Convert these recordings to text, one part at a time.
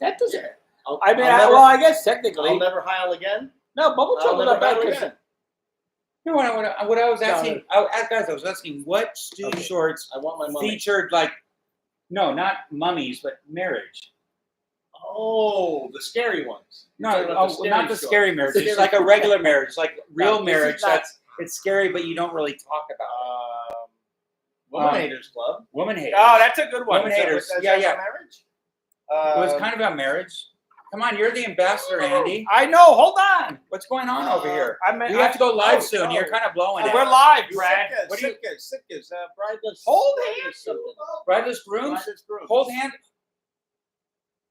That doesn't. I mean, I guess technically. I'll never heil again. No, bubble I'll chocolate never not heil bad. again. You know what I was asking? Guys, I was asking what Stooge shorts I want my mummy. featured like, no, not mummies, but marriage. Oh, the scary ones. No, not the scary marriage. It's like a regular marriage. It's like real marriage. It's scary, but you don't really talk about it. Woman Haters Club. Woman haters. Oh, that's a good one. Woman haters. Yeah. Marriage. It was kind of about marriage. Come on, you're the ambassador, Andy. I know. Hold on. What's going on over here? We have to go live soon. You're kind of blowing it. We're live, Brad. Sitkas, brideless. Hold hands. Brideless grooms. Brooms. Hold hand.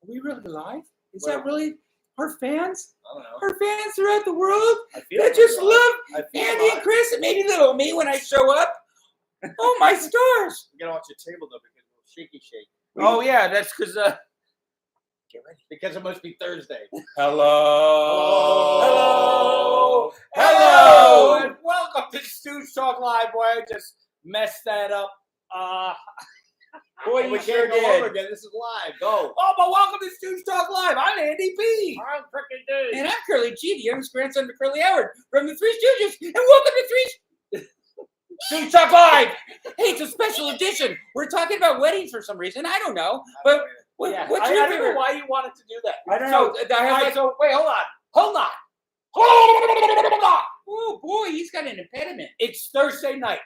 Are we really live? Is that really our fans? I don't know. Our fans throughout the world I just love Andy and Chris and maybe little me when I show up. Oh my stars! You gotta watch your table though because it'll shaky shake. Oh yeah, that's because Get ready. Because it must be Thursday. Hello. Hello, and welcome to Stooge Talk Live. Boy, I just messed that up. Boy, we you sure can't go did. over again. This is live. Go. Oh, but welcome to Stooge Talk Live. I'm Andy P. I'm freaking dude. And I'm Curly G, the youngest grandson of Curly Howard from the Three Stooges, and welcome to Stooge Talk Live. Hey, it's a special edition. We're talking about weddings for some reason. I don't know, but what's your I don't favorite? know why you wanted to do that. I don't know. So wait, hold on. Oh boy, he's got an impediment. It's Thursday night.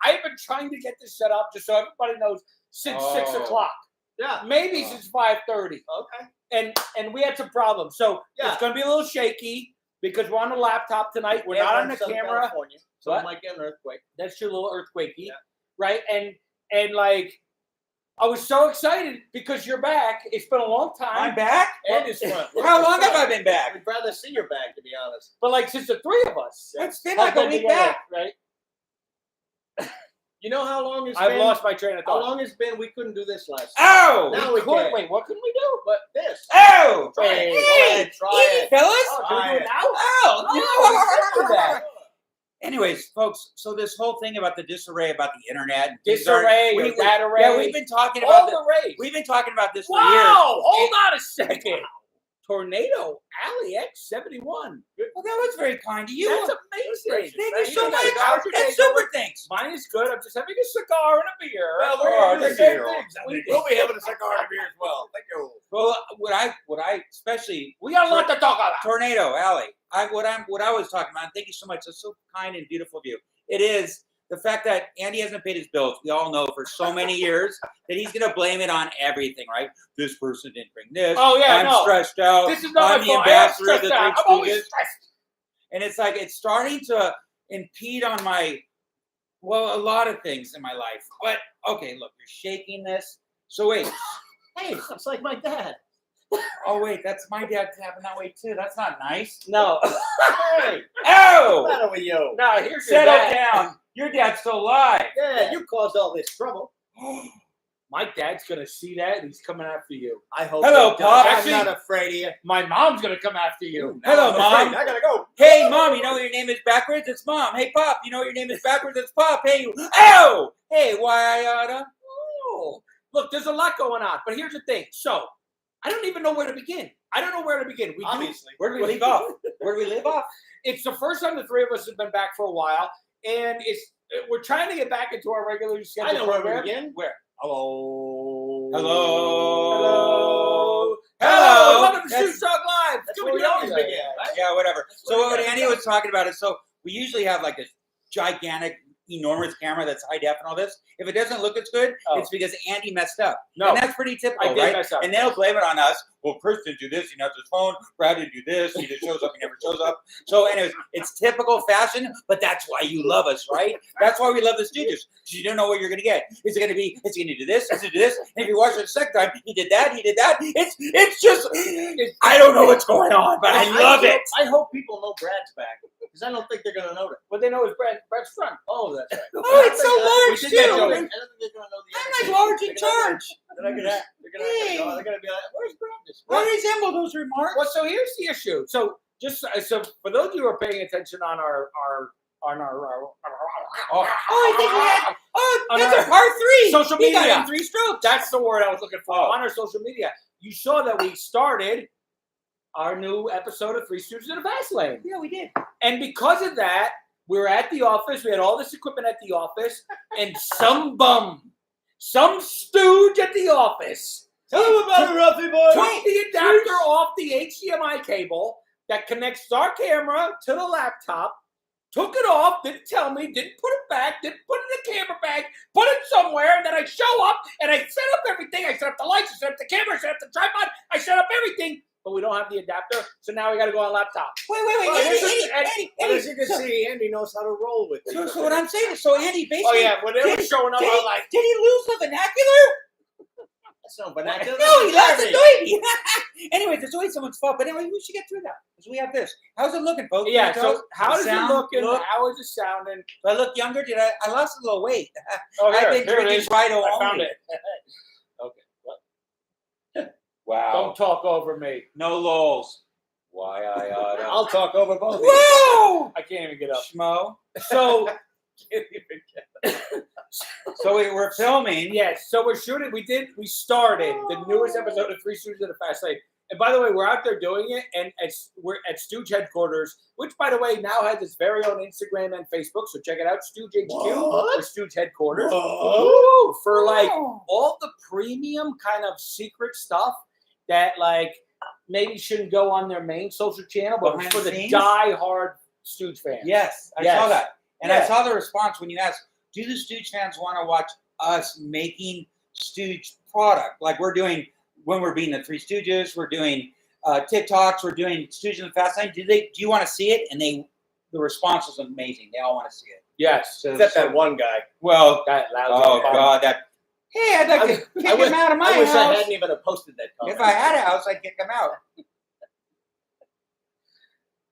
I've been trying to get this set up just so everybody knows since 6 o'clock. Yeah. Maybe since 5:30. Okay. And we had some problems. So it's going to be a little shaky because we're on the laptop tonight. We're not on the camera. California, so it might get an earthquake. That's your little earthquakey, right? And like, I was so excited because you're back. It's been a long time. I'm back? And his front. How long have I been back? We'd rather see your back, to be honest. But like since the three of us. It's been like a week back. Right? You know how long it's been? I've lost my train of thought. How long it's been we couldn't do this last Oh! Now we could. can. Wait, what can we do? But this. Oh! Try it. Hey, Go ahead, try easy, it. fellas. Oh, Can we do it now? Oh! Anyways, folks, so this whole thing about the disarray about the internet, Disarray or that array. Yeah, we've been talking All about the rays. We've been talking about this for Wow! years. Hold on a second. Tornado Alley X71. Well, that was very kind of you. That's amazing. Thank you so much. How's your day That's super thanks. Mine is good. I'm just having a cigar and a beer. Well, Oh, we're the same here. things. We'll be having a cigar and a beer as well. Thank you. Well, what I especially We got a lot to talk about. Tornado Alley. What I was talking about. Thank you so much. That's so kind and beautiful of you. It is the fact that Andy hasn't paid his bills. We all know for so many years that he's going to blame it on everything, right? This person didn't bring this. Oh yeah, I'm stressed out. This is not I'm my the fault. ambassador I'm of the stressed out. Three I'm always Stooges. stressed. And it's like it's starting to impede on a lot of things in my life. But okay, look, you're shaking this. So wait. Hey, it's like my dad. Oh wait, that's my dad tapping that way too. That's not nice. No. Hey. What's the Oh! matter with you? Now here's your Settle dad. down. Your dad's still alive. Yeah, you caused all this trouble. My dad's gonna see that and he's coming after you. I hope. Hello, he does. Pop. I'm Actually- not afraid of you. My mom's gonna come after you. Hello, I'm Mom. afraid. I gotta go. Hey, Mom, you know what your name is backwards? It's Mom. Hey, Pop, you know what your name is backwards? It's Pop. Hey, you. Ow! Hey, why, Oh, look, there's a lot going on. But here's the thing. So I don't even know where to begin. We Obviously. Where do we leave off? Where do we leave off? It's the first time the three of us have been back for a while, and we're trying to get back into our regularly scheduled I know where program. we begin. Where? Hello. Hello. Hello. Welcome to That's- Stooge Talk Live. That's where we always begin, right? Yeah, whatever. That's So what what we Andy was talking about is, so we usually have like this gigantic, enormous camera that's high def and all this. If it doesn't look as good, it's because Andy messed up. No. And that's pretty typical, I did right? mess up. And they'll blame it on us. Well, Chris didn't do this. He knows his phone. Brad didn't do this. He just shows up. He never shows up. So anyways, it's typical fashion, but that's why you love us, right? That's why we love the Stooges. Because you don't know what you're going to get. Is it going to do this? Is it do this? And if you watch it the second time, he did that. It's just, I don't know what's going on, but I love it. I hope people know Brad's back because I don't think they're gonna know that. What they know is Brad's front. Oh, that's right. Oh, it's so large, We did that too. joke. I don't think they're gonna know the I'm answer. like large in They're gonna- charge. They're gonna be like, "Where's Brad?" I resemble those remarks. Well, so here's the issue. So just so for those of you who are paying attention on our Oh, I think we had. Oh, On that's our our part 3. social He got media. it in 3 strokes. That's the word I was looking for. Oh. On our social media, you saw that we started our new episode of Three Stooges in a Fast Lane. Yeah, we did. And because of that, we were at the office. We had all this equipment at the office, and some bum, some stooge at the office, Tell him about it, Ruffy boy. took the adapter off the HDMI cable that connects our camera to the laptop, took it off, didn't tell me, didn't put it back, didn't put it in the camera bag, put it somewhere, and then I show up, and I set up everything. I set up the lights, I set up the camera, I set up the tripod, I set up everything, but we don't have the adapter, so now we got to go on laptop. Wait. But as you can see, Andy knows how to roll with it. So what I'm saying is, so Andy basically. Oh yeah, when they were showing up, I was like, did he lose the vernacular? That's no vernacular. No, he lost the doity. Anyways, it's always someone's fault. But anyway, we should get through that because we have this. How's it looking, folks? yeah. Can you tell So how us? is Sound, it looking? look? How is it sounding? Do I look younger? Did I lost a little weight? Oh, I've been here it drinking is. Fido I found only. it. Okay. Wow. Don't talk over me. No lols. Why I oughta. I'll talk over both of you. Whoa! I can't even get up. Schmo. So So we're filming. yes, so we're shooting. We started the newest episode of Three Stooges in a Fast Lane. And by the way, we're out there doing it, and we're at Stooge headquarters, which, by the way, now has its very own Instagram and Facebook. So check it out, Stooge HQ or Stooge headquarters. Ooh, for like all the premium kind of secret stuff that like maybe shouldn't go on their main social channel, but Behind for the the scenes? die-hard Stooge fans. Yes, I Yes. saw that. And Yeah. I saw the response when you asked, do the Stooge fans want to watch us making Stooge product? Like we're doing, when we're being the Three Stooges, we're doing TikToks, we're doing Stooge in the Fast Lane. Do you want to see it? And the response was amazing. They all want to see it. Yes. So, Except that one guy. well, That loud. oh God, hey, I'd like to kick I wish- him out of my I wish house. I hadn't even posted that comment. If I had a house, I'd kick him out.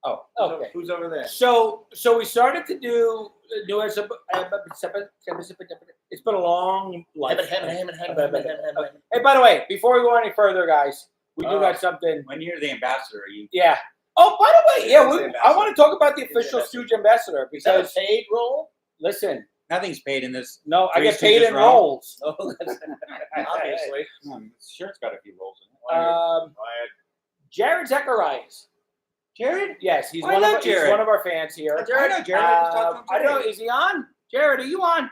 Oh, Okay. Who's over there? So we started to do new episode. It's been a long life. Hey, by the way, before we go any further, guys, we do got something. when you're the ambassador, you Yeah. Oh, by the way, yeah, Who's the I want to talk about the Who's the official ambassador? Stooge Ambassador Is that a because paid role? listen, nothing's paid in this. no, I Three get paid Stooges in role? rolls. Oh, that's obviously. Sure, it's got a few rolls in it. Jared Zacharias. Jared? Yes, he's Oh, I one love of he's Jared. one of our fans here. I know Jared. I just talked to him I don't know. today. Is he on? Jared, are you on?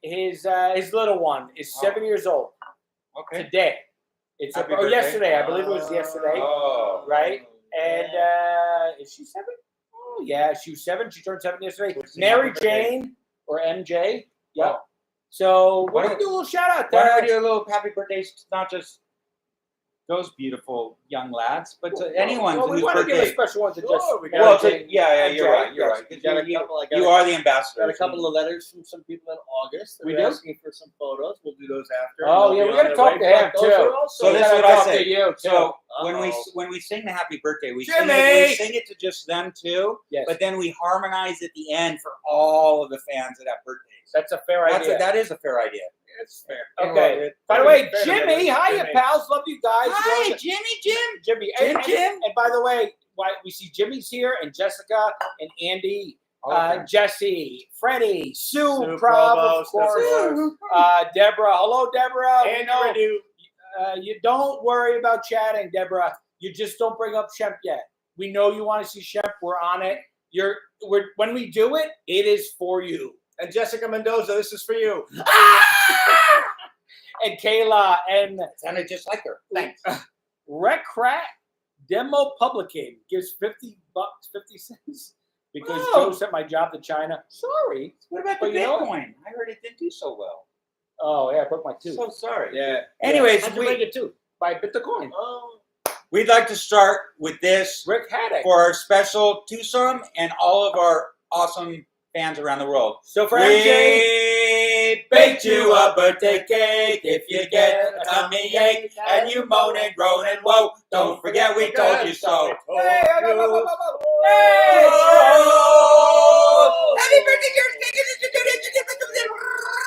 His little one is 7 years old Okay. today. It's Happy birthday. yesterday. I believe it was yesterday. Oh. Right? And Yeah. is she 7? Oh yeah, she was 7. She turned 7 yesterday. What's the Mary happy birthday? Jane or MJ. Yep. Oh. So Why we're don't- gonna do a little shout out Why there. don't we do a little happy birthdays to not just those beautiful young lads, but to anyone Well, we whose want to give a birthday. special one to Sure, just we Mary Well, Jane. yeah, MJ. you're right. You're Yes. right. 'Cause Got a you couple. you are the ambassador. Got a couple of letters from some people in August. That We are do? asking for some photos. We'll do those after. Oh, They'll yeah, be we on gotta their talk way, to him, but those too. are also- So this is gotta what I talk say. to you, too. So Uh-oh. when we sing the happy birthday, we Jimmy! sing it to just them too, Yes. but then we harmonize at the end for all of the fans that have birthdays. That's a fair idea. That is a fair idea. It's fair. Okay. By the way, Fair to Jimmy, everybody. hiya, Jimmy. pals. Love you guys. Hi, Jimmy, Jim. Jimmy. Jim, And, Jim. and by the way, we see Jimmy's here, and Jessica, and Andy, Okay. Jesse, Freddie, Sue, Sue Prob, of Provost, course, Sue. Deborah. Hello, Deborah. And No, you. you don't worry about chatting, Deborah. You just don't bring up Shemp yet. We know you want to see Shemp. We're on it. When we do it, it is for you. And Jessica Mendoza, this is for you. And Kayla and Sounded just like her. Thanks. Recrat Demo Publican gives $50, 50 cents because Whoa. Joe sent my job to China. Sorry. What about the But you know- Bitcoin? I heard it didn't do so well. Oh yeah, I broke my tooth. So sorry. Yeah. Anyways, How'd you break we, it too? By Bitcoin. Oh. we'd like to start with this Rick Haddock. for our special twosome and all of our awesome fans around the world. So for MJ, We baked you a birthday cake. If you get a tummy ache and you moan and groan and whoa, don't forget we told you so. Hey, Hey! Happy birthday,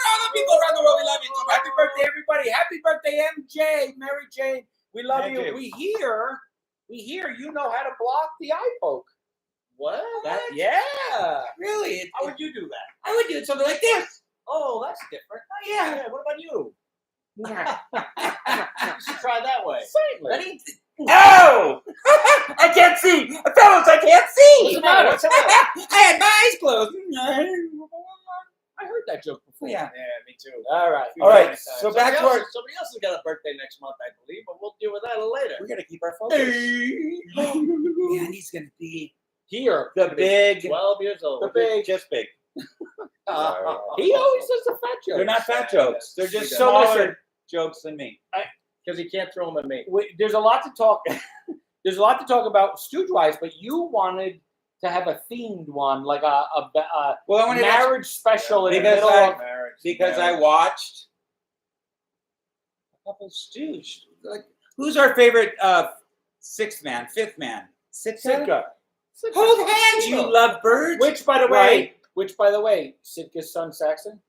all the people around the world, we love you so much. happy birthday, everybody! Happy birthday, MJ, Mary Jane. We love Thank you. you. We hear you know how to block the eye poke. What? Yeah. Really? How would you do that? I would do it something like this. Oh, that's different. Oh, yeah. What about you? Try that way. Certainly. Ready? Oh! I can't see! Fellas, I can't see! What's the matter? What's the matter? I had my eyes closed. I heard that joke before. Yeah. Yeah, me too. All right. All right, Next time. so back to our... Somebody else has got a birthday next month, I believe, but we'll deal with that later. We're going to keep our focus. Andy's going to be Here. the big... 12 years old. The big, just big. He always does the fat jokes. They're not fat jokes. They're just So smaller listen. jokes than me. Because he can't throw them at me. There's a lot to talk. There's a lot to talk about Stooge-wise, but you wanted to have a themed one, like a Well, I wanted to... marriage special in the Because middle I- of. Because I watched a couple Stooge. Like, who's our favorite sixth man, fifth man? Sitka. Hold hands, you lovebirds. Which, by the Right. way, Sitka's son Saxon,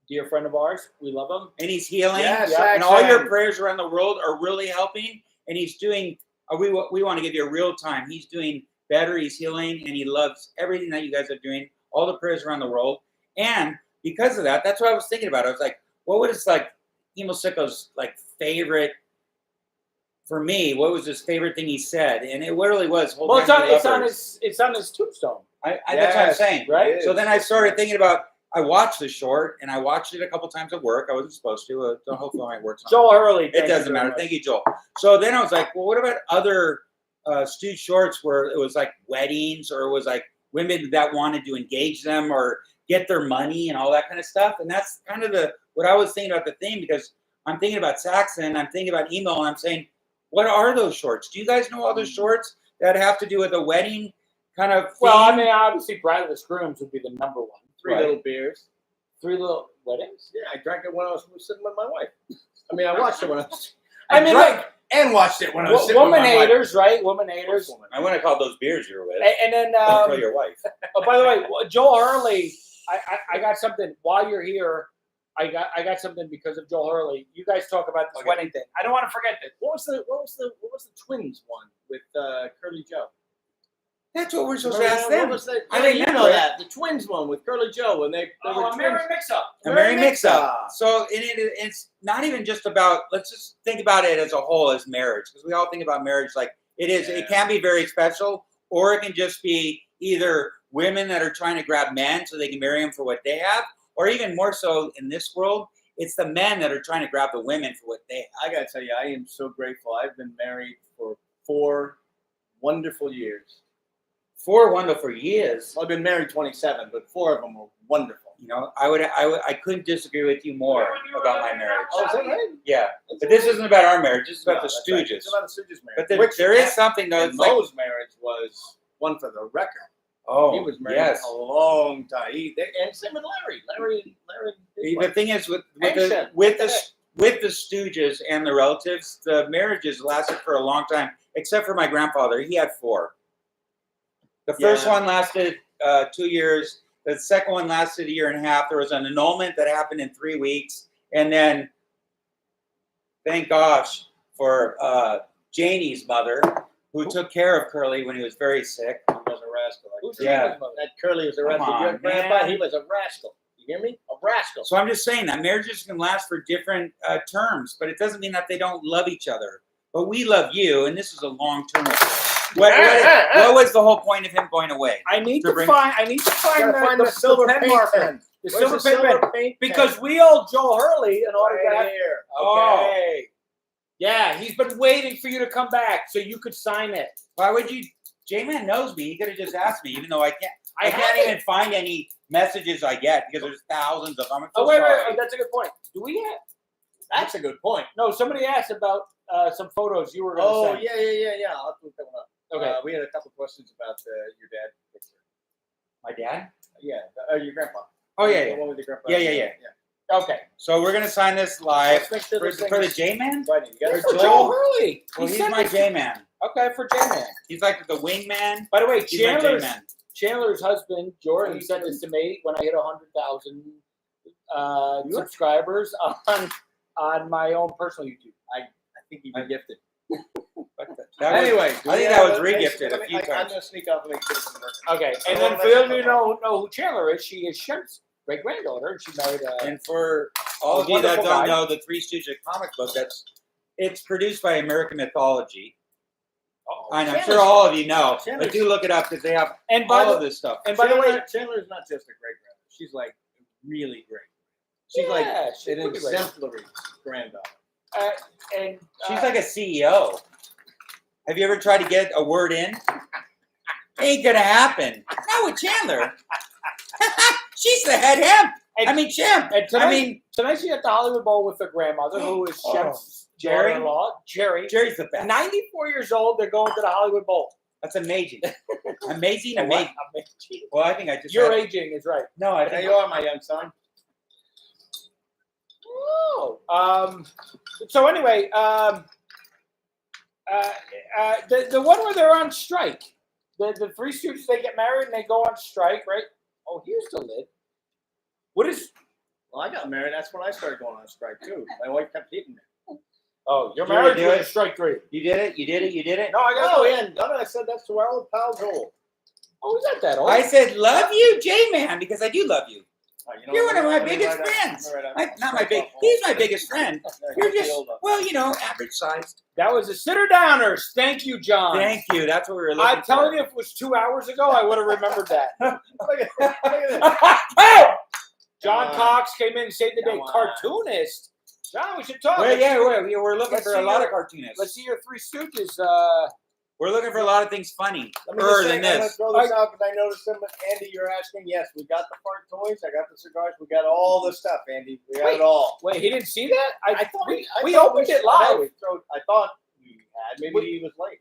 dear friend of ours, we love him. And he's healing. Yes, And all your Saxon. prayers around the world are really helping. And he's doing, we want to give you a real time. He's doing better. He's healing. And he loves everything that you guys are doing. All the prayers around the world. And because of that, that's what I was thinking about. I was like, what was like Emo Sicko's like favorite, for me, what was his favorite thing he said? And it literally was, hold Well, hands, you lovebirds. it's on his tombstone. That's what I'm Yes, saying. right? So then I started thinking about, I watched the short, and I watched it a couple times at work. I wasn't supposed to. Hopefully my work's on. Joel Hurley. It doesn't matter. Thank you, Joel. So then I was like, well, what about other Stooge shorts where it was like weddings, or it was like women that wanted to engage them or get their money and all that kind of stuff? And that's kind of what I was thinking about the theme, because I'm thinking about Saxon, I'm thinking about emo, and I'm saying, what are those shorts? Do you guys know other shorts that have to do with a wedding kind of theme? Well, I mean, obviously, Bradley's Grooms would be the number one. Three little beers. 3 little weddings. Yeah, I drank it when I was sitting with my wife. I mean, I watched it when I was... I mean, drank and watched it when I was sitting with my wife. Woman-haters, right? Woman-haters. I wouldn't have called those beers you were with. And then, Don't tell your wife. oh, by the way, Joel Hurley, I got something while you're here. I got something because of Joel Hurley. You guys talk about this wedding thing. I don't want to forget this. What was the twins one with Curly Joe? That's what we're supposed to ask them. I think you know that. The twins one with Curly Joe when they were a twins. merry mix-up. A merry mix-up. So it's not even just about, let's just think about it as a whole as marriage, because we all think about marriage like it is. Yeah. It can be very special, or it can just be either women that are trying to grab men so they can marry them for what they have, or even more so in this world, it's the men that are trying to grab the women for what they have. I gotta tell you, I am so grateful. I've been married for 4 wonderful years. 4 wonderful years. Well, I've been married 27, but 4 of them were wonderful. You know, I couldn't disagree with you more about my marriage. Oh, is that right? Yeah, but this isn't about our marriage. This is about the that's right. Stooges. It's about the Stooges marriage. But there is something though. And It's like, Mo's marriage was one for the record. oh, He was married yes. a long time. And same with Larry. Larry. The thing is with Ancient. the Stooges and the relatives, the marriages lasted for a long time, except for my grandfather. He had 4. The first one lasted 2 years. The second one lasted 1.5 years. There was an annulment that happened in 3 weeks, and then thank gosh for Janie's mother, who took care of Curly when he was very sick. He was a rascal. Yeah. That Curly was a rascal. Come on, Your grandpa, man. he was a rascal. You hear me? A rascal. So I'm just saying that marriages can last for different terms, but it doesnn't mean that they don't love each other. But we love you, and this is a long-term affair. What was the whole point of him going away? I need Gotta to find the silver pen paint marker. pen. The Where's silver pen pen. Because we owe Joel Hurley an autograph. Right here. Okay. Yeah, he's been waiting for you to come back so you could sign it. Why would you? J-Man knows me. He could have just asked me, even though I can't. I have can't it. even find any messages I get because there's thousands of them. I'm so Oh, wait, sorry. that's a good point. Do we have? That's a good point. No, somebody asked about some photos you were going to Oh, send. yeah. I'll have to look that one up. Okay. We had a couple questions about your dad picture. My dad? Yeah, your grandpa. Oh, The yeah. one with your grandpa. Yeah. Okay. So we're going to sign this live Let's make sure for the J-Man? Right, you got it. For Joel Hurley. Well, He he's sent my it. J-Man. Okay, for J-Man. He's like the wingman. By the way, He's my J-Man. Chandler's husband, Jordan, sent this to me when I hit 100,000 subscribers on my own personal YouTube. I think you've been gifted. Anyway, I think that was re-gifted a few I'm times. going to sneak off and make sure it's working. Okay, and then for those of you who know who Chandler is, she is Shemp's great-granddaughter, and she married And for All of you that wonderful don't guy. know, the Three Stooges comic book, it's produced by American Mythology. And I'm sure all of you know, but do look it up because they have And by all the of this stuff. and by the way, Chandler's not just a great grandmother. She's like really great. She's like she's an pretty great. exemplary granddaughter. And She's like a CEO. Have you ever tried to get a word in? Ain't gonna happen. Not with Chandler. She's the head hemp. Shemp. And tonight she's at the Hollywood Bowl with her grandmother, who is Shemp's Jerry? daughter-in-law, Jerry. Jerry's the best. 94 years old. They're going to the Hollywood Bowl. That's amazing. Amazing. What? Well, I think I just Your had- aging is right. No, I There think you are, my young son. Oh. So anyway, the one where they're on strike, the Three Stooges, they get married and they go on strike, right? Oh, here's the lid. What is? Well, I got married. That's when I started going on strike too. My wife kept hitting me. Oh, you're Did you married do to it? a strike three. you did it. You did it. You did it. No, I got. Oh yeah, no, I said that's to our old pal Joel. Oh, is that old? I said, love you, J-Man, because I do love you. Oh, you know You're what? one of my Let me biggest write up- friends. let me write up- Not my big. strike off He's all. my biggest friend. Yeah, You're get the just, old one. well, average sized. That was a sitter downers. Thank you, John. Thank you. That's what we were looking I'm telling for. you, if it was 2 hours ago, I would have remembered that. Look at this. Oh! John Come on. Cox came in and saved the day. Come on. Cartoonist. John, we should talk. Well, yeah, we're looking let's for see a lot your- of cartoonists. Let's see your Three Stooges. We're looking for a lot of things funny. Let me just say, than I'm gonna this. throw this out because I noticed them. Andy, you're asking. Yes, we got the fart toys. I got the cigars. We got all the stuff, Andy. We got Wait. it all. Wait, he didn't see that? I thought we thought opened it I thought live. I thought we had. Maybe he was late.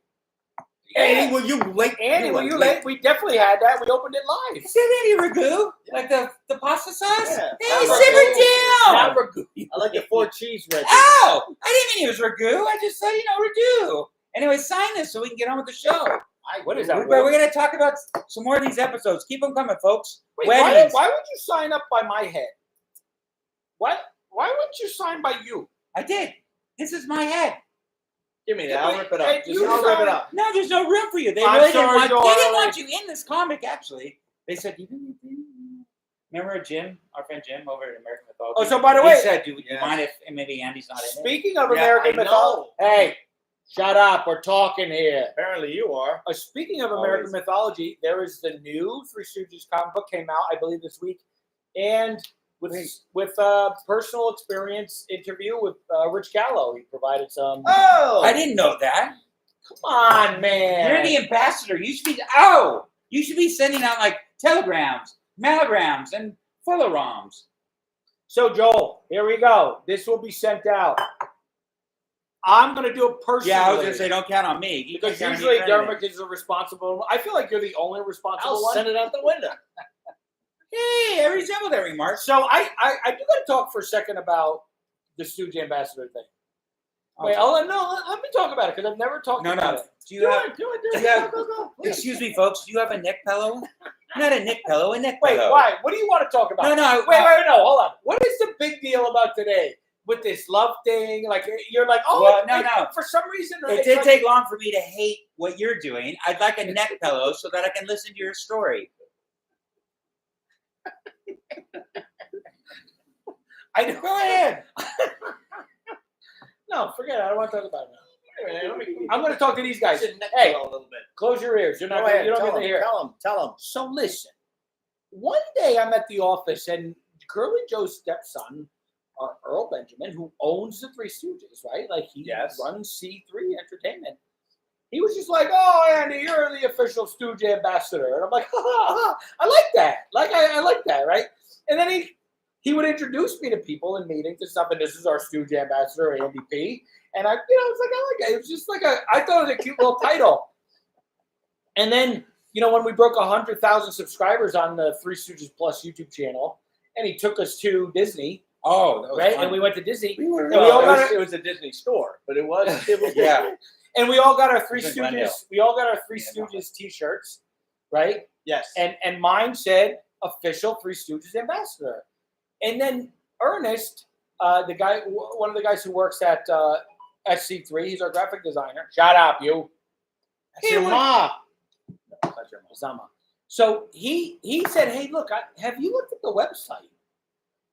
Andy, were you late? Andy, were you late? We definitely had that. We opened it live. Is that any ragu? Like the pasta sauce? Yeah. Hey, Not simmer ragu. down! Not ragu. I like the 4 cheese red. Oh! I didn't mean it was ragu. I just said, ragu. Anyway, sign this so we can get on with the show. What is that? We're going to talk about some more of these episodes. Keep them coming, folks. Wait, Weddings. why would you sign up by my head? Why wouldn't you sign by you? I did. This is my head. Give me that. I'll rip it Hey, up. you Just, I'll rip it sound- up. No, there's no room for you. They I'm really sorry, didn't want, they didn't Joel. want you in this comic, actually. They said, remember Jim, our friend Jim over at American Mythology? Oh, so by the he way, said, do you Yeah. mind if maybe Andy's not in it? speaking of Yeah, American I mythology, know. hey, shut up. We're talking here. Apparently you are. Speaking of American Always. mythology, there is the new Three Stooges comic book came out, I believe, this week, and with personal experience interview with Rich Gallo. He provided some. Oh, I didn't know that. Come on, man. You're the ambassador. You should be sending out like telegrams, mailograms, and philoroms. So, Joel, here we go. This will be sent out. I'm going to do it personally. Yeah, I was gonna say don't count on me. You Because can count on usually me for anything. Dermot is the responsible one. I feel like you're the only responsible I'll one. send it out the window. Hey, I resemble that remark. So I do got to talk for a second about the Stooge Ambassador thing. Wait, let me talk about it because I've never talked No, about no. it. Do you have? Do it. do you have- Go. Excuse me, folks. Do you have a neck pillow? Not a neck pillow. A neck Wait, pillow. why? What do you want to talk about? No. Wait, no, hold on. What is the big deal about today with this love thing? Like you're like, oh, Well, no. For some reason, It it's did like- take long for me to hate what you're doing. I'd like a neck pillow so that I can listen to your story. I know. Go ahead. No, forget it. I don't want to talk about it now. I'm going to talk to these guys. Hey, a little bit. close your ears. You're not. Go ahead. You don't Tell get to him. hear. Tell him. So listen. One day I'm at the office and Curly Joe's stepson, Earl Benjamin, who owns the Three Stooges, right? Like he runs C3 Entertainment. He was just like, "Oh, Andy, you're the official Stooge Ambassador," and I'm like, I like that. Like I like that, right? And then he would introduce me to people in meetings and stuff, and this is our Stooge Ambassador, Andy P. And I was like, I like it. It was just like I thought it was a cute little title. And then, when we broke 100,000 subscribers on the Three Stooges Plus YouTube channel, and he took us to Disney. Oh, that was right, fun. and we went to Disney. We were. And we all got It was a Disney store, but it was. Yeah. And we all got our Three It was in Glendale. Stooges. We all got our Three Stooges T-shirts, right? Yes. And mine said official Three Stooges Ambassador. And then Ernest, the guy, one of the guys who works at SC3, he's our graphic designer. Shout out, you. That's your ma. That's your ma. Zama. So he said, "Hey, look, have you looked at the website?"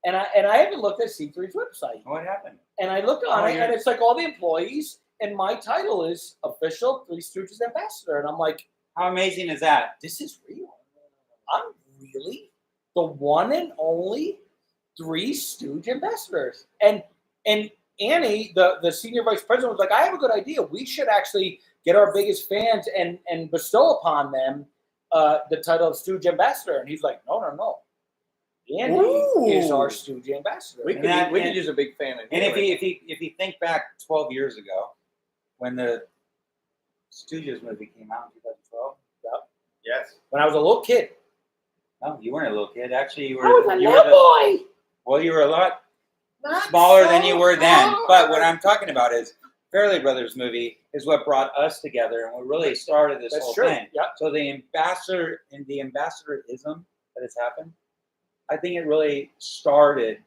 And I haven't looked at C3's website. What happened? And I look on it, and it's like all the employees, and my title is official Three Stooges Ambassador. And I'm like, how amazing is that? this is real. I'm really the one and only Three Stooge Ambassadors. And Annie, the senior vice president, was like, I have a good idea. We should actually get our biggest fans and bestow upon them the title of Stooge Ambassador. And he's like, no. Andy is our Stooge Ambassador. We could use a big fan. And if you think back 12 years ago, when the Stooges movie came out in 2012. Yep. Yes. When I was a little kid. No, you weren't a little kid. Actually, you were. I was a little boy. Well, you were a lot Not smaller so than you were then. small. But what I'm talking about is Fairley Brothers movie is what brought us together and what really started this That's whole true. thing. Yep. So the ambassadorism that has happened, I think it really started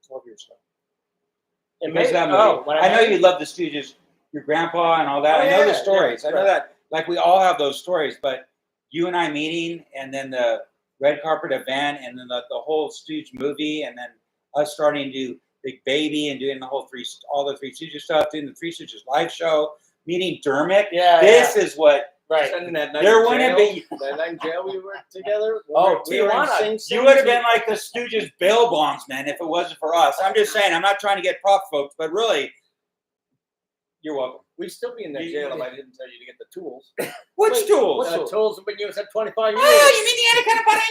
12 years ago. And Because of that movie. I know you love the Stooges, your grandpa and all that. Oh, I know the yeah, stories. yeah, I know that. Like we all have those stories, but you and I meeting, and then the red carpet event, and then the whole Stooge movie, and then us starting to do Big Baby and doing all the Three Stooges stuff, doing the Three Stooges live show, meeting Durmick. Yeah. This is what. Right. Spending that night There in wouldn't jail, be. that night in jail we were together. Oh, we were in Tijuana. Sing Sing. You would have been like the Stooges bail bondsman if it wasn't for us. I'm just saying. I'm not trying to get prop folks, but really, you're welcome. We'd still be in that jail if I didn't tell you to get the tools. Which Wait, tools? what Tools have been used at 25 years. Oh, you mean the other kind of butter?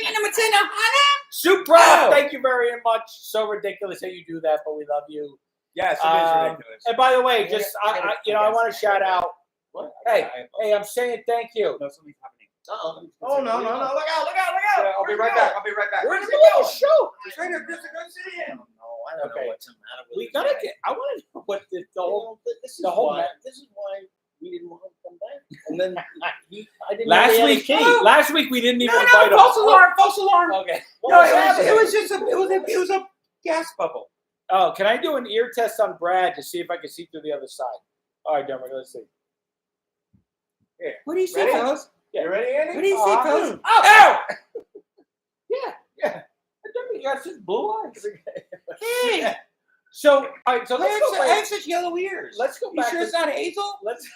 Super. Oh. Thank you very much. So ridiculous that you do that, but we love you. Yes, it is ridiculous. And by the way, just I gotta- I want to shout out. What? Hey, I'm saying thank you. No, something's happening. Uh-oh. Oh, no. Look out, look out. I'll be right back. I'll be right back. Where's the little show? It's right up. Just to go see him. I don't Okay. know what's the matter with We this gotta guy. get. I want to know what the whole. This is the whole why. ma- This is why we didn't want him to come back. And then I didn't. know Last he had a week, key. last week we didn't even No, invite him. false alarm. False alarm. Okay. What No, was happening? it was just a gas bubble. Oh, can I do an ear test on Brad to see if I can see through the other side? All right, Dermot, let's see. Here. What do you see, Ready? fellas? You ready, Andy? What do you see, Uh-huh. fellas? Oh! Yeah. Dermot, you got such blue eyes. Hey, So, all right, so I let's go have back. such yellow ears. Let's go You back. sure it's not Hazel? Let's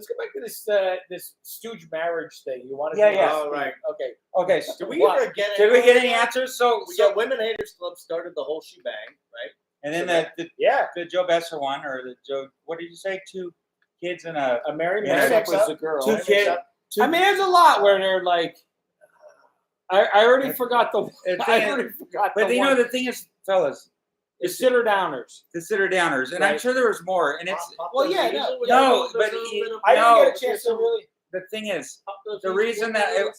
go back to this Stooge marriage thing. You want to? Yeah, yeah. Oh, right. Okay. Okay. So Did we What? ever get did we get any answers? So Women Haters Club started the whole shebang, right? and then Yeah. the Joe Besser one, or the Joe, what did you say? 2 kids and a A Mary Yeah, Mix mix was up. the girl. 2 kids. I mean, there's a lot where they're like. I already forgot the. The I thing already forgot. But the you know, one. the thing is, fellas, The sitter downers. consider downers, and I'm Right. sure there was more. And it's Well, yeah, no, no, but I No, didn't get a chance to really. the thing is, the reason that I'm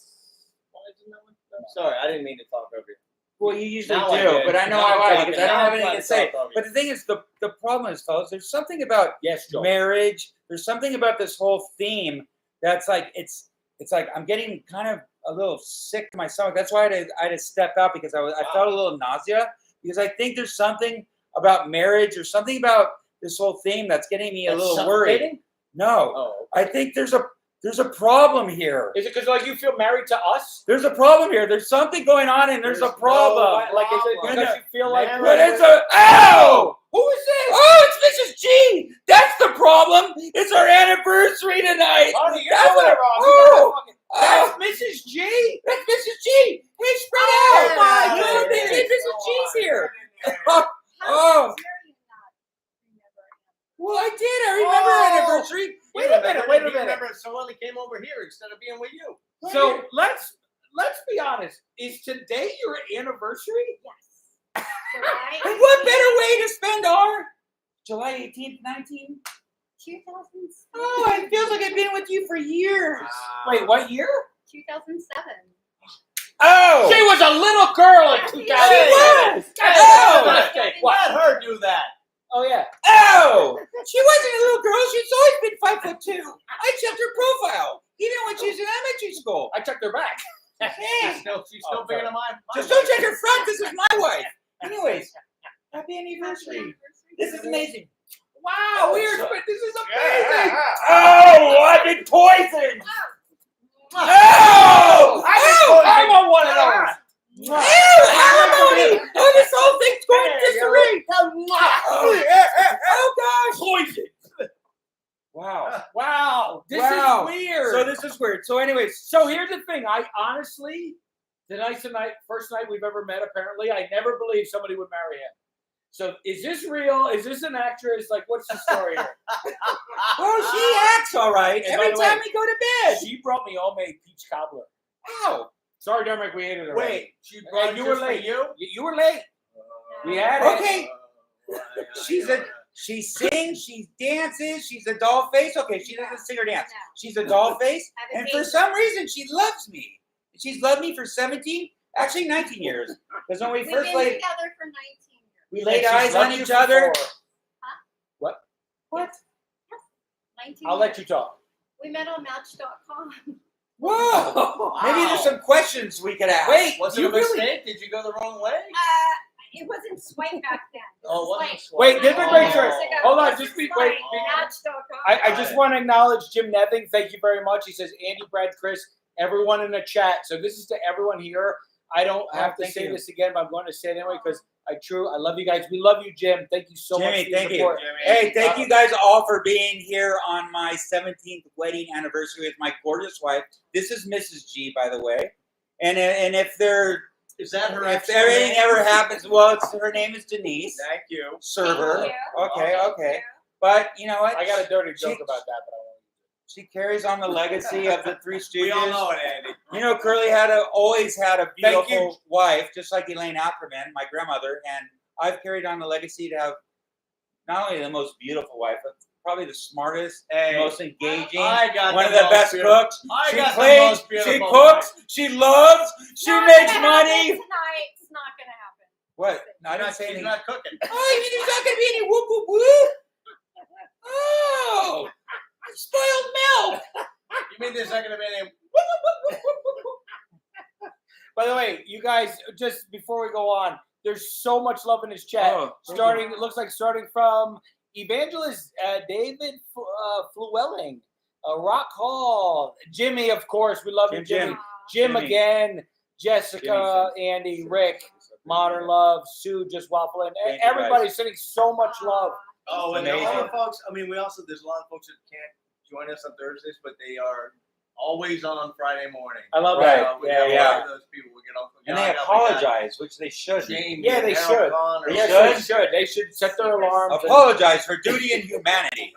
sorry, I didn't mean to talk over you. well, you usually Now I do, did. but I know Now I'm I talking. because I don't Now have I'm anything trying to say. to talk over But the thing is, the problem is, fellas, there's something about Yes, Joe. marriage. There's something about this whole theme that's like it's like I'm getting kind of a little sick to my stomach. That's why I had to step out because I felt a little nausea because I think there's something about marriage or something about this whole theme that's getting me a That's little worried. suffocating? No, Oh, I think there's a problem here. Is it because like you feel married to us? There's a problem here. There's something going on, and there's a There's problem. no Like is it problem. because you feel like? Marriage- But it's a ow! Who is this? Oh, it's Mrs. G. That's the problem. It's our anniversary tonight. Honey, you're That's doing it what- wrong. Oh, That's oh, Mrs. G. that's Mrs. G. Hey, spread Oh, out. my Look, goodness. Mrs. G's here. How Oh. dare you not remember him? Well, I did. I remember our Oh. anniversary. Wait a minute. Wait a minute. Remember, so well, he came over here instead of being with you. So let's be honest. Is today your anniversary? Yes. July And what better way to spend our July 18th, 19th? 2000, Oh, it feels like I've been with you for years. Wait, what year? 2007. Oh. She was a little girl in 2000. She was. Oh. What? Let her do that. Oh yeah. Oh, she wasn't a little girl. She's always been 5'2". I checked her profile, even when she was in elementary school. I checked her back. Hey, She's still Oh, bigger than mine. just don't check her front. This is my wife. Anyways, happy anniversary. This is amazing. Wow, this is amazing. Oh, I've been poisoned. Oh, I want one of those. Ew, alimony! Oh, this whole thing's Wow. Wow, this Wow. is weird. So this is weird. So anyways, So here's the thing. I honestly, tonight's the night, first night we've ever met. Apparently, I never believed somebody would marry him. So is this real? Is this an actress? Like, what's the story here? well, she acts all right And by every the way, time we go to bed. She brought me homemade peach cobbler. Wow. Sorry, Dermot, we ate it already. Wait, she Hey, brought you it were just for late. you? You were late. We had it. Okay. She sings, she dances, she's a doll face. Okay, she doesn't sing or dance. No. She's a doll face, I haven't and for dated some reason she loves me. She's loved me for 17, actually 19 years. Because when we We've first been laid, together for 19 years. we laid And she's eyes on loved you each for other. 4. What? Yes, 19 I'll let you years. talk. We met on Match.com. Whoa! Maybe there's some questions we could ask. Wait, Was it you a really? mistake? Did you go the wrong way? It wasn't swipe back then. This Oh, is wasn't like swipe. Wait, this is Oh. great choice. years ago. Hold on, This just is be- like wait. Match.com. I just want to acknowledge Jim Neving. Thank you very much. He says, Andy, Brad, Chris, everyone in the chat. So this is to everyone here. I don't have to thank say you. this again, but I'm going to say it anyway because I love you guys. We love you, Jim. Thank you so much Jimmy, for your thank you. support. Hey, thank you guys all for being here on my 17th wedding anniversary with my gorgeous wife. This is Mrs. G, by the way. And if Is that her if actual anything name? ever happens, well, her name is Denise. Thank you. Server. Thank you. Okay, Thank okay. you. But you know what? I got a dirty joke She- about that, but I won't. She carries on the legacy of the Three Stooges. We all know it, Andy. You know, Curly always had a Thank you. beautiful wife, just like Elaine Ackerman, my grandmother, and I've carried on the legacy to have not only the most beautiful wife, but probably the smartest, Hey, most engaging, I got one of the the most best beautiful- cooks. I She got the cleans, most she beautiful cooks, she loves, she Not makes gonna money. happen Tonight, it's not gonna happen. What? No, I didn't say She's anything. not cooking. Oh, you mean there's not going to be any whoop whoop whoop? Oh, spoiled milk. You mean there's not going to be any? By the way, you guys, just before we go on, there's so much love in this chat. Oh, thank starting, it looks like starting from Evangelist David Fluelling, Rock Hall, Jimmy, of course, we love you, Jimmy. Jim Jimmy. again, Jessica, Jimmy. Andy, Rick, Modern Love, Sue, just waffling. Thank you, Everybody's sending so much love. Oh, and Amazing. all the folks. I mean, there's a lot of folks that can't join us on Thursdays, but they are always on Friday morning. I love Right. that. We Yeah, got a yeah. lot of those people. We get Uncle And Gaga, they we got apologize, which they should. Jamie, Yeah, they Harold should. Connor. They Yes, should. they should. They should set their alarm. Apologize for duty and humanity.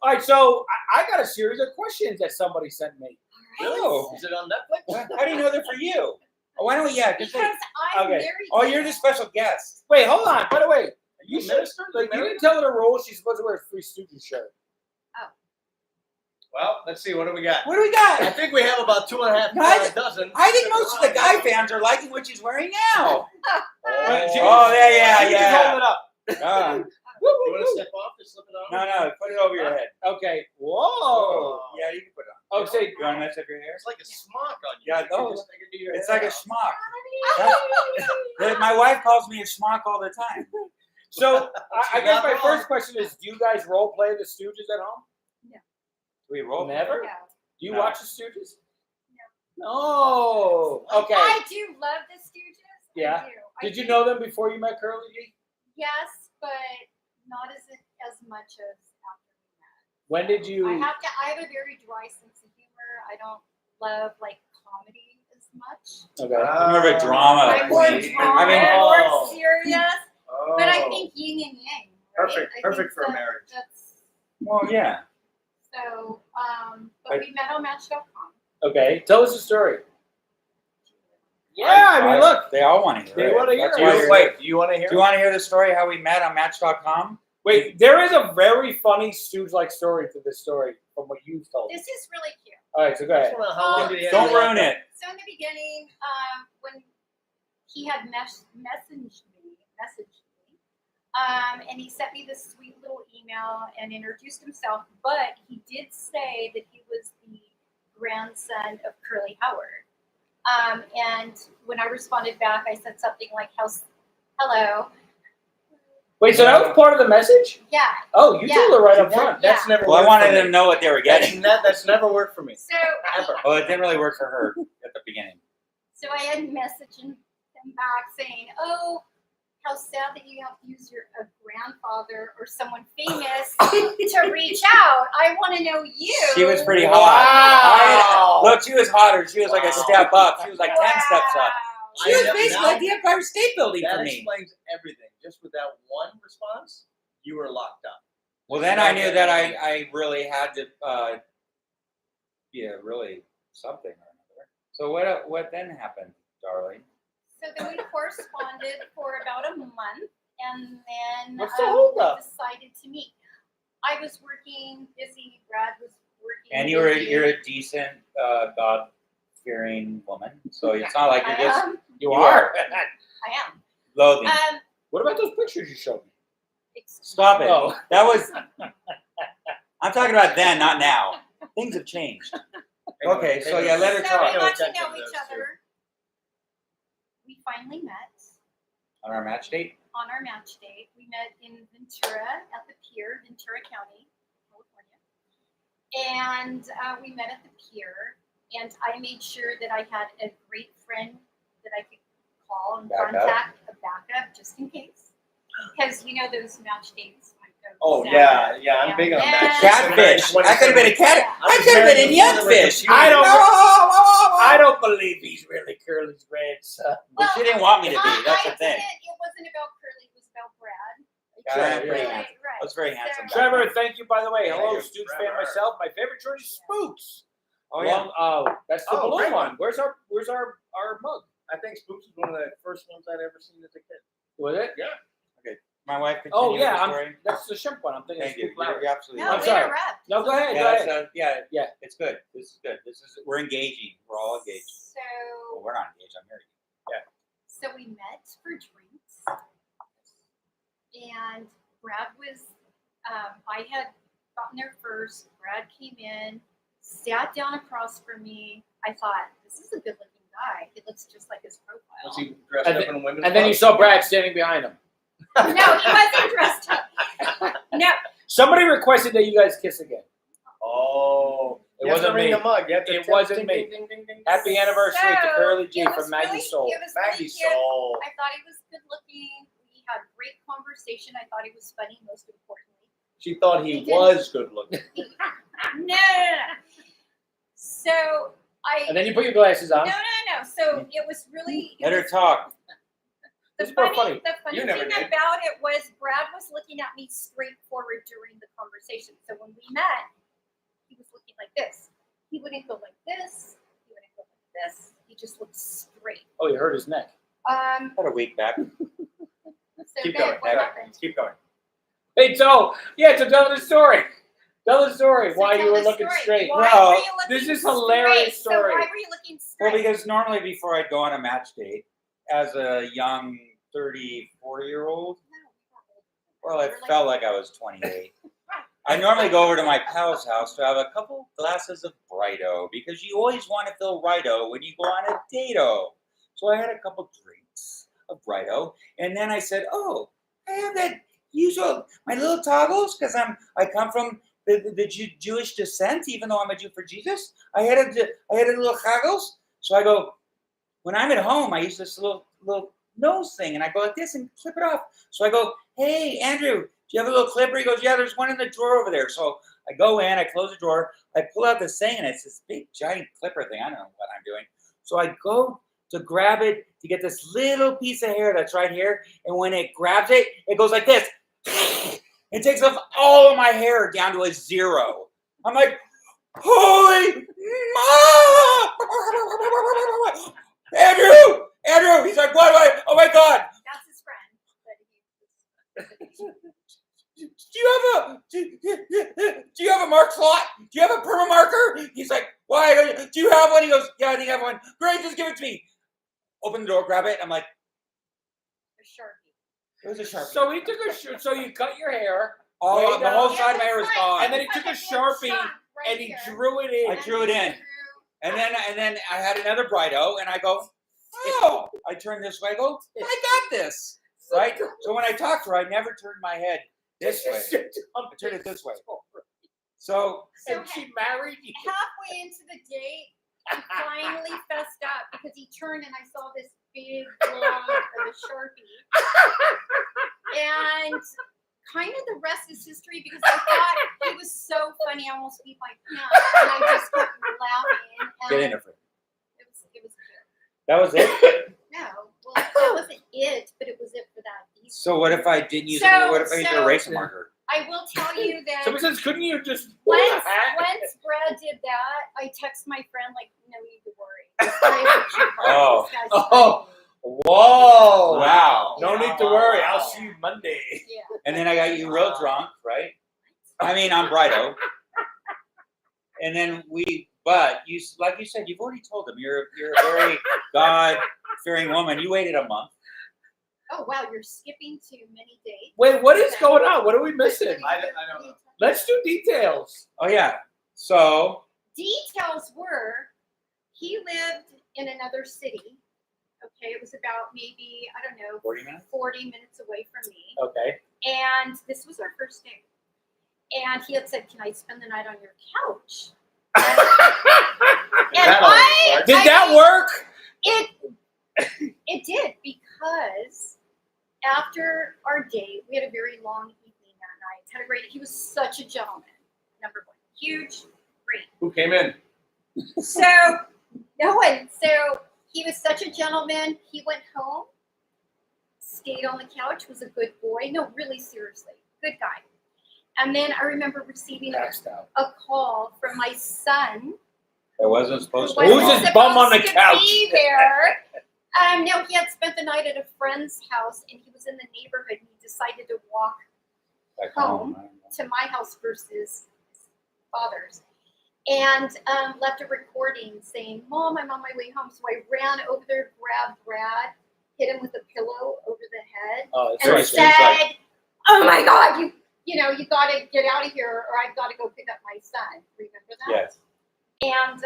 All right, so I got a series of questions that somebody sent me. Oh. Is it on Netflix? How do you know they're for you? Oh, why don't we? Yeah, just Because like. I'm Okay. married. Oh, to you're the him. special guest. Wait, hold on. By the way, you You should minister? like you Married? didn't tell her the rules. She's supposed to wear a Three Stooges shirt. Well, let's see. What do we got? What do we I got? think we have about 2.5 No, I dozen. I think most of the guy fans are liking what she's wearing now. Wait, she- Oh, yeah, she just hold it up. You want to step off and slip it on? No, put it over your head. Okay. Whoa. Yeah, you can put it on. Oh, say You want to mess up your hair? It's like a smock on you. Yeah, You can no. just- I can do your It's hair like a out. schmuck. Honey. My wife calls me a schmuck all the time. So I guess not my wrong. first question is: do you guys role play the Stooges at home? Do we roll? Never? No. Do you No. watch the Stooges? No. Okay. I do love the Stooges. Yeah. I do. Did you do. know them before you met Curly G? Yes, but not as much as after we met. When did you? I have a very dry sense of humor. I don't love like comedy as much. Okay. More of a drama. I'm more queen. drama, I mean, more Oh. serious. Oh. But I think yin and yang. Right? Perfect. I Perfect think for a marriage. That's well, yeah. so. But we met on Match.com. Okay. Tell us the story. Yeah, I mean, look. They all want to hear They it. wanna hear That's it. why You, you're- wait, do you want to hear? Do you want to hear the story how we met on Match.com? Wait, there is a very funny Stooge-like story to this story from what you've told. This is really cute. All right, so go ahead. How long did he have Don't to- ruin it. So in the beginning, when he had messaged me, and he sent me this sweet little email and introduced himself, but he did say that he was the grandson of Curly Howard. And when I responded back, I said something like, hello. Wait, so that was part of the message? Yeah. Oh, you Yeah. told her right up front. That's never. Well, I worked wanted for me. them to know what they were getting. That's never worked for me. So, Ever. Well, it didn't really work for her at the beginning. so I had messaged him back saying, oh, how sad that you have to use a grandfather or someone famous to reach out. I want to know you. She was pretty Wow. hot. Look, she was hotter. She was like a step up. She was like 10 steps up. She was basically like the Empire State Building That for me. explains everything. Just with that one response, you were locked up. Well, then I knew that I really had to, really something or another. So what then happened, darling? So then we corresponded for about a month, and then What's the holdup? we decided to meet. I was working busy. Brad was working. And busy. you're a decent, God-fearing woman, so it's not like you're I just am. you are I am. loathing. What about those pictures you showed me? Stop it. Oh. That was. I'm talking about then, not now. Things have changed. Okay, so yeah, let her So we talk. got to know each other. We finally met On our match date? on our match date. We met in Ventura at the pier, Ventura County, California. And we met at the pier. And I made sure that I had a great friend that I could call and Backup. contact, a backup, just in case. Because you know those match dates. Oh yeah, I'm big on that. Catfish. I could have been a cat. I could have been in Youngfish. I don't believe he's really Curly's grandson. But she didn't want me to be. That's the thing. It wasn't about Curly. It was about Brad. Yeah, pretty Yeah. handsome. I was very handsome. back Trevor, then. thank you, by the way. Hello, Thank you. Stooge fan myself. My favorite shirt is Spooks. Oh yeah. That's the Oh, balloon great one. Where's our mug? I think Spooks was one of the first ones I'd ever seen as a kid. Was it? Yeah. My wife. Oh continued yeah, the story. that's the Shemp one. I'm thinking Thank of you. Spook Flower. You're absolutely No, I'm right. sorry. interrupt. No, go ahead. Yeah, Go that's, ahead. yeah, it's good. This is good. We're engaging. We're all engaged. Well, So, we're not engaged. I'm married. so we met for drinks, and Brad was. I had gotten there first. Brad came in, sat down across from me. I thought, this is a good-looking guy. He looks just like his profile. Was he dressed And up in a women's And then you clothes? saw Brad standing behind him. No, he wasn't dressed up. No, Somebody requested that you guys kiss again. Oh, It you have to wasn't ring me. the mug. You have to It tip, wasn't ding, me. ding, ding, ding, ding. Happy anniversary to So, Curly G it was from Maggie's really- Soul. It was really Maggie's cute. soul. I thought he was good-looking. We had great conversation. I thought he was funny, most importantly. She thought he He did. was good looking. No. So I. And then you put your glasses on. No. So it was really. Let her talk. The This is more funny, funny. the funny You never thing did. about it was Brad was looking at me straightforward during the conversation. So when we met, he was looking like this. He wouldn't go like this. He wouldn't go like this. He just looked straight. Oh, he hurt his neck. About a week back. So Keep then going. what happened? Keep going. Hey, so tell the story. Tell the story So why tell you were the looking story. straight. Why Well, were you looking this is hilarious straight? story. So why were you looking Well, straight? because normally before I'd go on a match date, as a young 34-year-old, well, it felt like I was 28. I normally go over to my pal's house to have a couple glasses of Brighto because you always want to feel righto when you go on a date-o. So I had a couple drinks of Brighto, and then I said, "Oh, I have that usual my little toggles because I come from the Jewish descent, even though I'm a Jew for Jesus. I had a little toggles. So I go when I'm at home. I use this little nose thing, and I go like this and clip it off. So I go, "Hey, Andrew, do you have a little clipper?" He goes, "Yeah, there's one in the drawer over there." So I go in, I close the drawer, I pull out this thing, and it's this big giant clipper thing. I don't know what I'm doing. So I go to grab it to get this little piece of hair that's right here, and when it grabs it, it goes like this. It takes off all of my hair down to a 0. I'm like, holy Andrew! He's like, what? Oh my God! That's his friend. Do you have a mark slot? Do you have a perma marker? He's like, why? Do you have one? He goes, yeah, I think I have one. Great, just give it to me. Open the door, grab it. I'm like, A Sharpie. it was a Sharpie. So he took so you cut your hair, All the whole Yeah, side of my hair was it's gone. And then he it's took a little Sharpie chunk right and he here. drew it in. I drew it in. And then I had another Brighto, and I go, oh! I turn this way, I go, I got this, right? So when I talk to her, I never turn my head this way. I turn it this way. So So And she married you. halfway into the date, he finally fessed up because he turned and I saw this big blob of a Sharpie. And kind of the rest is history because I thought it was so funny. I almost beat my pants, and I just kept laughing. And Get in there. It was cute. That was it. No, well, that wasn't it, but it was it for that evening. So what if I didn't use So- it? What if I used a so- eraser marker? I will tell you that Somebody says, couldn't you just once Brad did that, I text my friend like, no need to worry. This guy is a cute part. Oh. This guy's Oh. funny. Whoa! Wow. No need to worry. I'll see you Monday. Yeah. And then I got you real drunk, right? I mean, I'm Brido. And then but you, like you said, you've already told them you're a very God-fearing woman. You waited a month. Oh wow, you're skipping to many dates. Wait, what is going on? What are we missing? I don't know. Let's do details. Oh yeah. So Details were, he lived in another city. Okay, it was about maybe, I don't know, 40 minutes? 40 minutes away from me. Okay. And this was our first date. And he had said, can I spend the night on your couch? And Did that work? It did, because after our date, we had a very long evening that night. Had a great. He was such a gentleman. Number one, huge, great. Who came in? So no one. So he was such a gentleman. He went home, stayed on the couch, was a good boy. No, really, seriously, good guy. And then I remember receiving a call from my son. it wasn't supposed to. Who Who's wasn't this bum on the supposed to couch? be there. No, he had spent the night at a friend's house, and he was in the neighborhood, and he decided to walk Back home. I don't know. to my house versus his father's, and left a recording saying, Mom, I'm on my way home. So I ran over there, grabbed Brad, hit him with a pillow over the head, Oh, that's and right. said, oh my God, you know, you got to get out of here, or I've got to go pick up my son. Remember that? Yes. And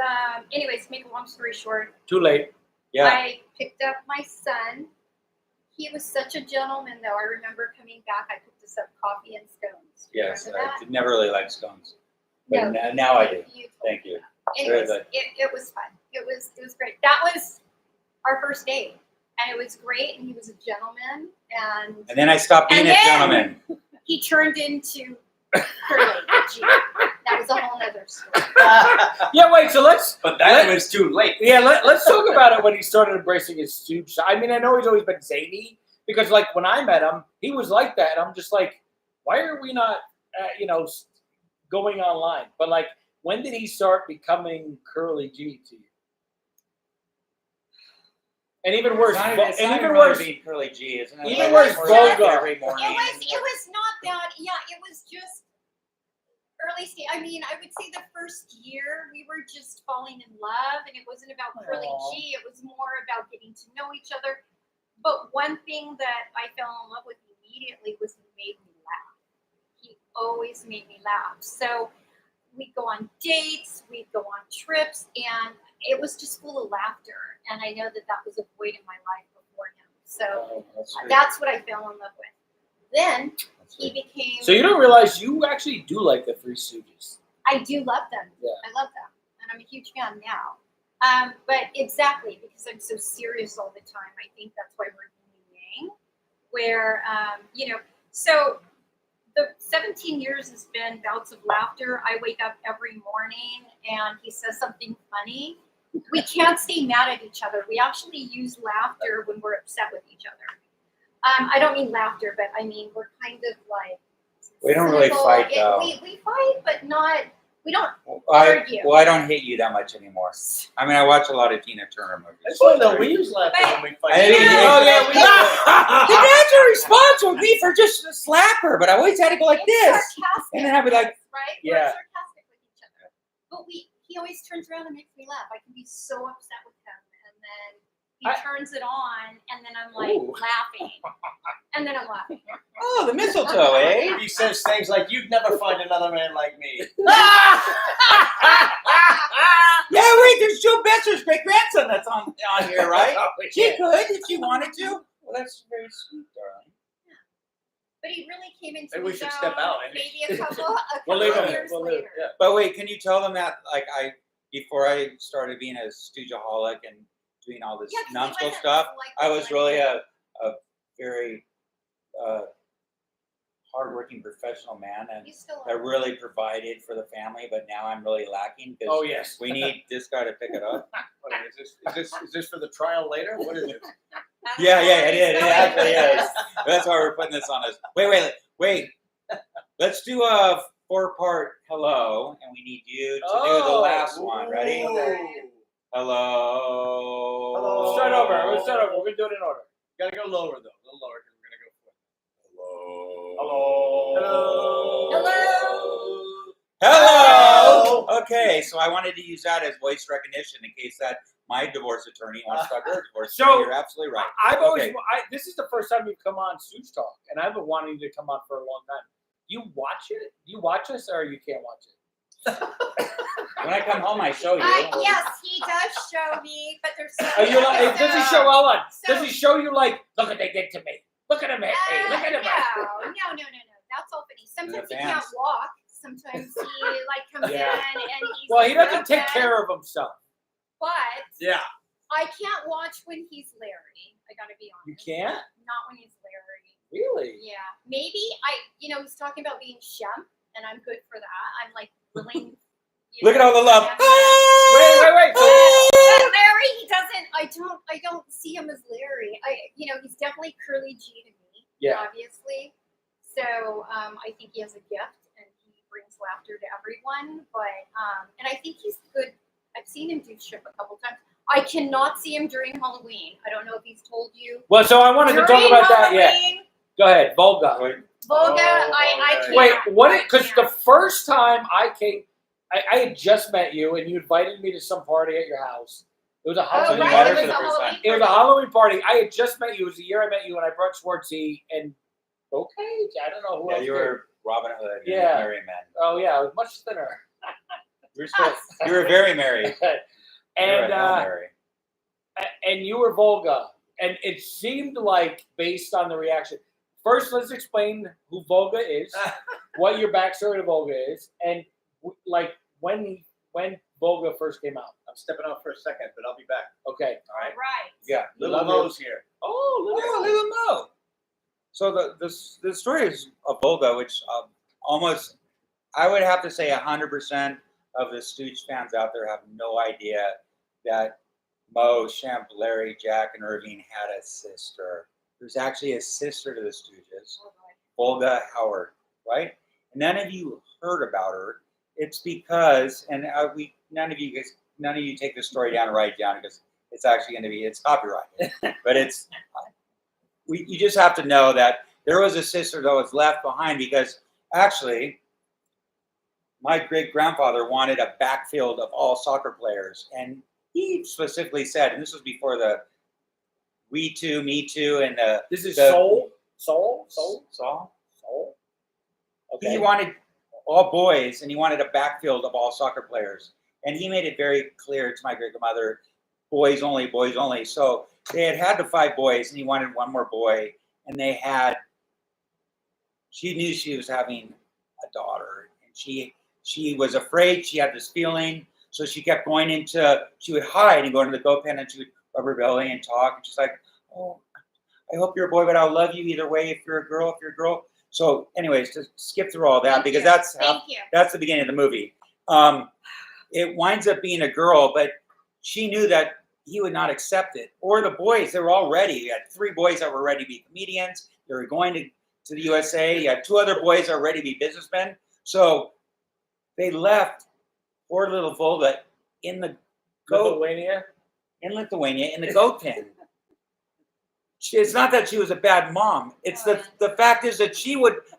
anyways, to make a long story short, Too late. Yeah. I picked up my son. He was such a gentleman, though. I remember coming back, I picked us up coffee and scones. Yes. Remember I never really liked scones. But No, now I do. you told Thank me you. that. Very Anyways, good. it was fun. It was great. That was our first date, and it was great. And he was a gentleman, And then I stopped being And a then- gentleman. he turned into Curly. Gee, that was a whole other story. Yeah, wait, so let's But that was too late. let's talk about it when he started embracing his Stooge side. I mean, I know he's always been zany because, like, when I met him, he was like that. And I'm just like, why are we not, going online? But like, when did he start becoming Curly G to you? And even worse, It's not even really worse, being Curly G, isn't it? even Like, worse, we're up vulgar. every morning. It was not that. Yeah, it was just early stage. I mean, I would say the first year we were just falling in love, and it wasn't about Curly Aw. G. It was more about getting to know each other. But one thing that I fell in love with immediately was he made me laugh. He always made me laugh. So we'd go on dates, we'd go on trips, and it was just full of laughter. And I know that that was a void in my life before him. So that's what I fell in love with. Then he became. So you don't realize you actually do like the Three Stooges. I do love them. Yeah. I love them, and I'm a huge fan now. But exactly, because I'm so serious all the time, I think that's why we're yin and yang. Where so the 17 years has been bouts of laughter. I wake up every morning and he says something funny. We can't stay mad at each other. We actually use laughter when we're upset with each other. I don't mean laughter, but I mean we're kind of like We don't really cynical. fight, though. We fight, but not. We don't I argue. don't hate you that much anymore. I mean, I watch a lot of Tina Turner movies. That's why though we use laughter But- when we fight. I mean, Oh, yeah, we The natural response would be for just to slap her, but I always had to go like It's this. sarcastic, And then I'd be like, right? Yeah. We're sarcastic with each other. But he always turns around and makes me laugh. I can be so upset with him, and then he turns it on, and then I'm like Ooh. laughing, and then I'm laughing. oh, the mistletoe, eh? He says things like, "You'd never find another man like me." Yeah, wait, there's Joe Besser's great grandson that's on here, right? Oh, She yeah. could if she wanted to. Well, that's very sweet, darling. But he really came into Maybe we his should own step out, Andy. maybe a couple We'll leave of him. years We'll leave. later. Yeah. But wait, can you tell them that, like, before I started being a Stoogeholic and doing all this Yeah, 'cause he numbskull wasn't stuff, like I this was when really he- a very hardworking professional man, and You still that are. really provided for the family. But now I'm really lacking because Oh yes. we need this guy to pick it up. What is this for the trial later? What is it? Yeah, it is. It Sorry, actually Chris. is. That's why we're putting this on us. Wait. Let's do a 4-part hello, and we need you to do the last one. Ready? Ooh. Hello. Hello. We'll start over. We're gonna do it in order. Gotta go lower though. A little lower because we're gonna go for it. Hello. Hello. Okay, so I wanted to use that as voice recognition in case that my divorce attorney wants to talk to her divorce So- attorney. You're absolutely right. I've always. Okay. This is the first time you've come on Stooge Talk, and I've been wanting you to come on for a long time. You watch it? You watch us, or you can't watch it? When I come home, I show you. Yes, he does show me, but there's so Are you like? Does he show? Hold on. So- Does he show you like? Look what they did to me. Look at him. Hey, look at him. No. That's all funny. Sometimes he fans. can't walk. Sometimes he like comes Yeah. in and he's Well, he like, doesn't take okay. care of himself. But Yeah. I can't watch when he's Larry. I gotta be honest. You can't. Not when he's Larry. Really? Yeah. Maybe he's talking about being Shemp, and I'm good for that. I'm like willing. Look at all the love. Wait. But Larry, he doesn't. I don't see him as Larry. He's definitely Curly G to me. Yeah. Obviously. So I think he has a gift, and he brings laughter to everyone. But and I think he's good. I've seen him do Ship a couple times. I cannot see him during Halloween. I don't know if he's told you. Well, so I wanted to talk During about that. Yeah. Halloween, Go ahead, Volga. Volga, Oh, I okay. can't. Wait, what? I Because the can't. first time I came, I had just met you, and you invited me to some party at your house. It was a Oh, Halloween you right, met her it for was the a first Halloween time. It was a party. Halloween party. I had just met you. It was the year I met you, and I brought Schwartzy and okay, I don't know who Yeah, else. you did. were Robin Hood. And Yeah. Merry Men. Oh yeah, I was much thinner. You were very merry. And you were merry. and you were Volga, and it seemed like based on the reaction. First, let's explain who Volga is, what your backstory to Volga is, and like when Volga first came out. I'm stepping out for a second, but I'll be back. Okay. All right. Right. Yeah. Little Mo's here. Oh, look Oh, at little Mo. So the story is of Volga, which almost I would have to say 100% of the Stooge fans out there have no idea that Mo, Shemp, Larry, Jack, and Irving had a sister. There's actually a sister to the Stooges, Volga Howard, right? And none of you heard about her. It's because, and none of you take the story down and write it down because it's actually going to be, it's copyrighted. But you just have to know that there was a sister that was left behind because actually my great-grandfather wanted a backfield of all soccer players. And he specifically said, and this was before the We Too, Me Too, and this is the- Soul. Okay. He wanted all boys, and he wanted a backfield of all soccer players. And he made it very clear to my great-grandmother, boys only, boys only. So they had the 5 boys, and he wanted one more boy. And she knew she was having a daughter. And she was afraid. She had this feeling. So she kept going she would hide and go into the goat pen, and she would rub her belly and talk. And she's like, oh, I hope you're a boy, but I'll love you either way if you're a girl. So anyways, to skip through all that, Thank because you. that's Thank you. the beginning of the movie. It winds up being a girl, but she knew that he would not accept it. Or the boys, they were all ready. You had 3 boys that were ready to be comedians. They were going to the USA. You had 2 other boys that were ready to be businessmen. So they left poor little Volga in the goat Lithuania. in Lithuania in the goat pen. It's not that she was a bad mom. It's the fact is that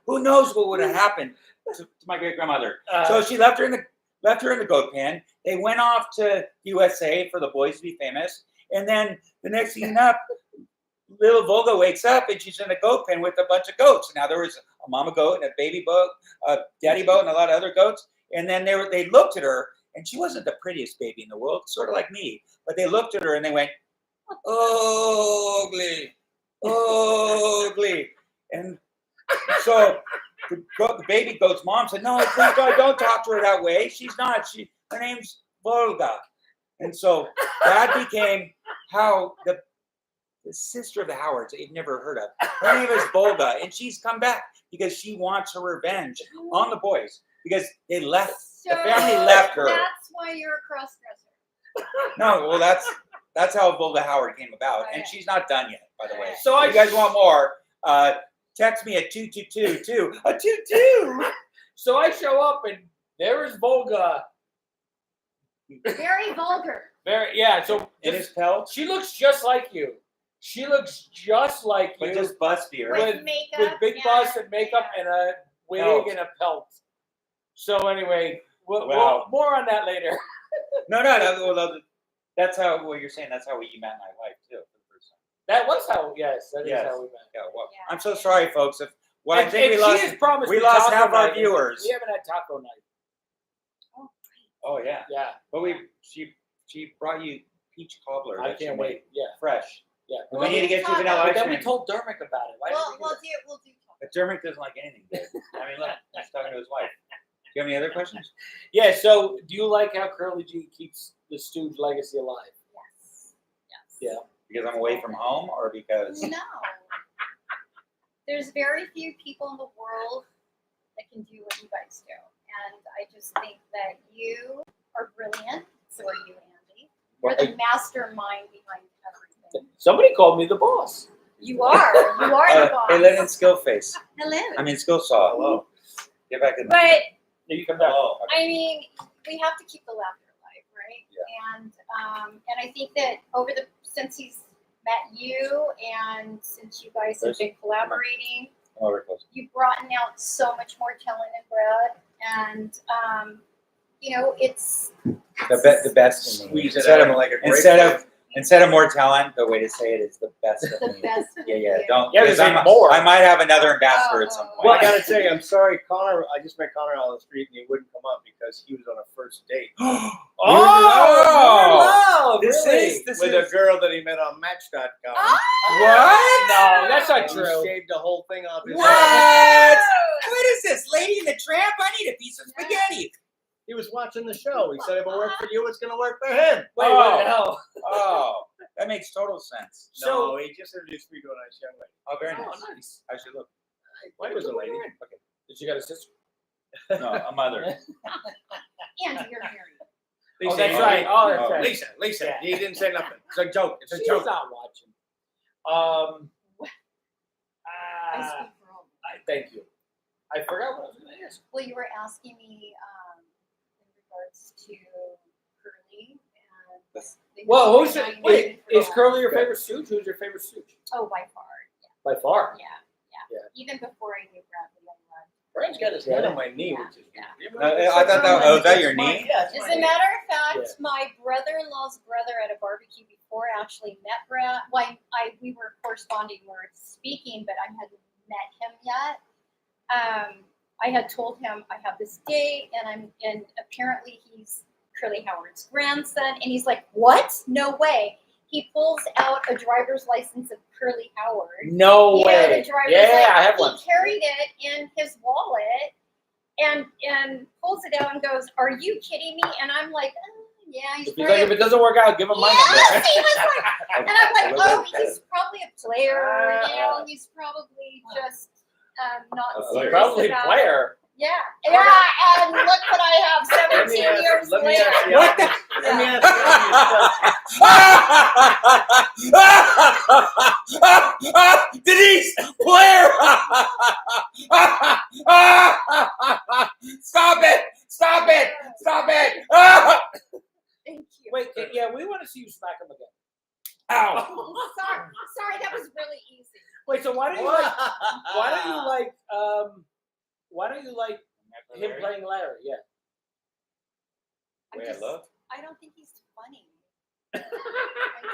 who knows what would have happened to my great grandmother. So she left her in the goat pen. They went off to USA for the boys to be famous. And then the next thing up, little Volga wakes up and she's in a goat pen with a bunch of goats. Now there was a mama goat and a baby goat, a daddy goat, and a lot of other goats. And then they looked at her, and she wasn't the prettiest baby in the world, sort of like me. But they looked at her and they went, ugly. And so the baby goat's mom said, no, please don't talk to her that way. She's not. Her name's Volga. And so that became how the sister of the Howards that you've never heard of, her name is Volga, and she's come back because she wants her revenge on the boys because they left. The family left her. That's why you're a cross-dresser. No, well, that's how Volga Howard came about, and Okay. she's not done yet, by the way. So If you guys want more, text me at 2222 a 22. So I show up and there is Volga. Very vulgar. So In his pelt, she looks just like you. She looks just like you. but just bustier. With makeup. with big bust and makeup yeah. and a wig Pelt. and a pelt. So anyway, Wow. more on that later. No. Well, that's how. Well, you're saying that's how you met my wife too. For the first time. That was how. Yes, that is Yes. how we met. Yeah. Well, Yeah. I'm so sorry, folks. If I And think she we has promised we me lost taco half our night. viewers. We haven't had taco night. Oh yeah. Yeah, But she brought you peach cobbler. I that she can't made, wait. Yeah, fresh. yeah. We Well, need to get you talk vanilla about- But ice then we cream. told Durmick about it. Why didn't We'll we do do that? talk. But Dermot doesn't like anything good. I mean, look, he's talking to his wife. Do you have any other questions? Yeah. So, do you like how Curly G keeps the Stooge legacy alive? Yes. Yeah. Because I'm away from home, or because No. There's very few people in the world that can do what you guys do. And I just think that you are brilliant. So are you, Andy. You're the mastermind behind everything. Somebody called me the boss. You are. You are the boss. hey, live in skill face. Hello. I mean, skill saw. Hello. Get back in. But There you come back. Hello. I mean, we have to keep the laughter alive, right? Yeah. And I think that since he's met you and since you guys have been collaborating, Come over close. you've brought out so much more talent in Brad, and it's The best in me. Squeeze it out of like a grapefruit. Instead of more talent, the way to say it is the best of the me. best. of Yeah. you. Don't. Yeah, because there's even more. I might have another ambassador at some point. Well, I gotta tell you, I'm sorry, Connor. I just met Connor on the street and he wouldn't come up because he was on a first date Oh, This really? is with a girl that he met on Match.com. What? No, that's not And he true. shaved the whole thing off his What? head. What is this? Lady in the Tramp? I need a piece of spaghetti. He was watching the show. He said, if it worked for you, it's going to work for him. Wait, what the hell? Oh, that makes total sense. No, he just introduced me to a nice young lady. Oh, very Oh, nice. nice. I should look. It was a lady. Okay. Did she got a sister? No, a mother. Andy, you're married. Oh, that's right. Oh, that's right. Lisa. Yeah. He didn't say nothing. It's a joke. It's a She's joke. not watching. I speak for all. Thank you. I forgot what I was going to ask. Well, you were asking me in regards to Curly and the Well, history behind it is for Curly your Yeah. favorite Stooge? Who's your favorite Stooge? Oh, by far. By far. Yeah. Yeah. Even before I knew Bradley, I loved. Brian's got his head on my knee, Yeah. which is Yeah. I thought that was that your knee? Yeah, it's As my a knee. matter of fact, Yeah. my brother-in-law's brother at a barbecue before I actually met Brad. Well, we were corresponding, we were speaking, but I hadn't met him yet. I had told him I have this date, and apparently he's Curly Howard's grandson, and he's like, "What? No way!" He pulls out a driver's license of Curly Howard. No Yeah, way. the driver's Yeah, license. I have He one. carried it in his wallet and pulls it out and goes, "Are you kidding me?" And I'm like, "Yeah." He's If he's like, if it doesn't work out, give him my yes, number. he was like, and I'm like, I "Oh, love that. he's probably a player. He's probably just not A serious Probably about it." player. Yeah, yeah. And look what I have 17 years let me later. ask you. What the? Let me ask you. Denise, Blair! Stop it! Stop it! Stop it! Thank you. Wait, yeah, we want to see you smack him again. Ow! Oh, sorry, that was really easy. Wait, so why don't you like? Why don't you like? Why don't you like him playing Larry? Yeah. I don't think he's funny. I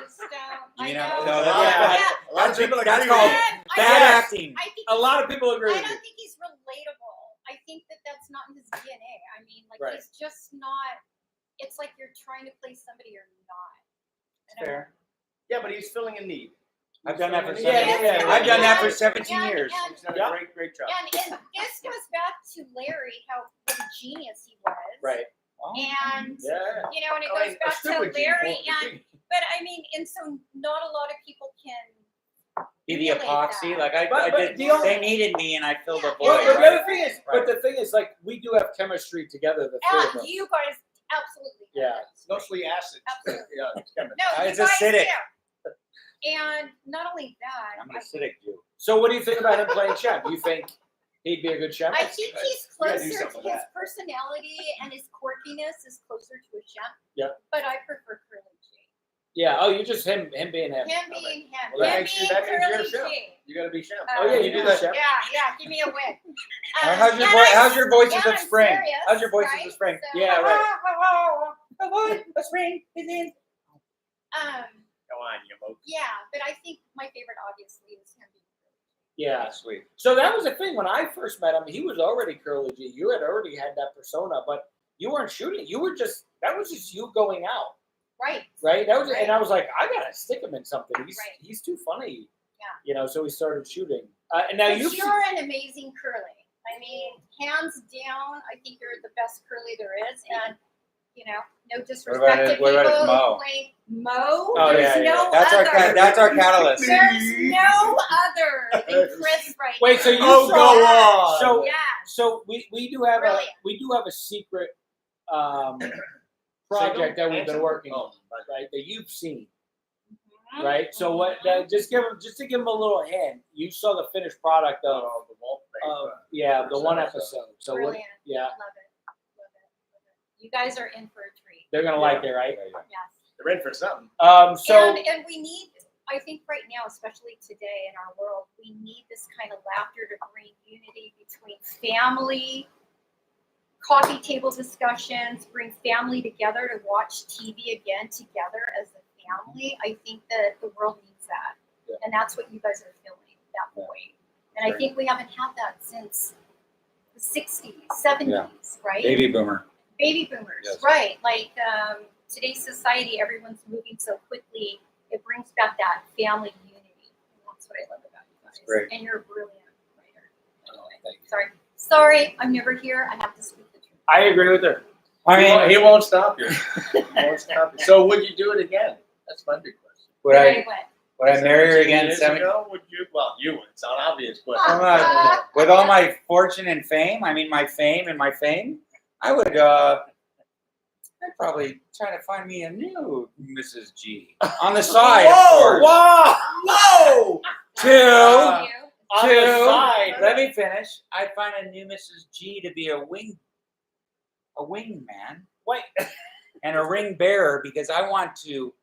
just don't. You mean, I know. no, that's- that's A lot of people are that's gonna called agree. bad Yes. acting. I think A lot of people agree I with you. don't think he's relatable. I think that's not in his DNA. I mean, like Right. he's just not. It's like you're trying to play somebody you're not. I don't Fair. Yeah, but he's filling a need. I've done that for He's filling a 17 need. yeah, I've done that for And- 17 and- years. and- He's done Yeah. a great job. And this goes back to Larry, how what a genius he was. Right. Oh. And Yeah. you know, and it I goes mean, a back to stupid Larry, genius. and but I mean, and so not a lot of people can. Be the emulate epoxy, that. like I But did. the only- They needed me, and I filled the void. Well, but the right? other thing is, Right. but the thing is, like, we do have chemistry together, the three of us. You guys absolutely. Yeah. have that. Mostly acids. Absolutely. Yeah, it's coming. No, you It's guys acidic. do. And not only that, I'm an acidic Jew. So what do you think about him playing Shemp? You think he'd be a good Shemp? I think he's We gotta do closer. something with His that. personality and his quirkiness is closer to a Shemp. Yeah. But I prefer Curly G. Yeah. Oh, you're just him being him. Him being him. Well, that Him makes you- being that means Curly you're a Shemp. G. You gotta be Shemp. Oh, yeah, you do that, Shemp. Yeah, give me a win. How's your voices and of I'm spring? serious, How's your voices right? of spring? So- Yeah, right. A spring is in. Come on, you moke. Yeah, but I think my favorite obviously is him being Curly G. Yeah. Sweet. So that was the thing when I first met him. He was already Curly G. You had already had that persona, but you weren't shooting. You were just that was just you going out, Right. right? That was, Right. and I was like, I gotta stick him in something. Right. He's too funny. Yeah. You know, so we started shooting. And now But you. you're an amazing curly. I mean, hands down, I think you're the best curly there is. And, you know, no disrespect to what about people Mo? who play Mo. Oh, There's yeah, yeah. no That's other. that's our catalyst. There's no other than Chris right Wait, so now. you Oh, saw- go on. So Yeah. so we do have Brilliant. a secret project that we've been working on, right? That you've seen. Mhm. Right. So what? Just to give him a little hint. You saw the finished product of the wallpaper. the one episode. So what? Brilliant. Yeah, Love it. Love it. Love it. You guys are in for a treat. they're gonna like it, right? Yes. They're in for something. So and we need, I think right now, especially today in our world, we need this kind of laughter to bring unity between family, coffee table discussions, bring family together to watch TV again together as a family. I think that the world needs that. Yeah. And that's what you guys are feeling, that void. And I think we haven't had that since the 60s, 70s, right? Baby boomer. Baby boomers, Yes. right? Like today's society, everyone's moving so quickly. It brings back that family unity. And that's what I love about you guys. great. And you're a brilliant writer. thank you. Sorry, I'm never here. I have to speak the truth. I agree with her. He won't stop you. He won't stop you. So would you do it again? That's my big question. Would I Anyway. marry her 17 again? years ago, would you? Well, you would. It's an obvious question. With all my fortune and fame, I mean my fame and my fame, I would I'd probably try to find me a new Mrs. G on the side. Whoa! Of course. Wow! Whoa! Thank you. On the side. Let me finish. I'd find a new Mrs. G to be a wingman, Wait, and a ring bearer because I want to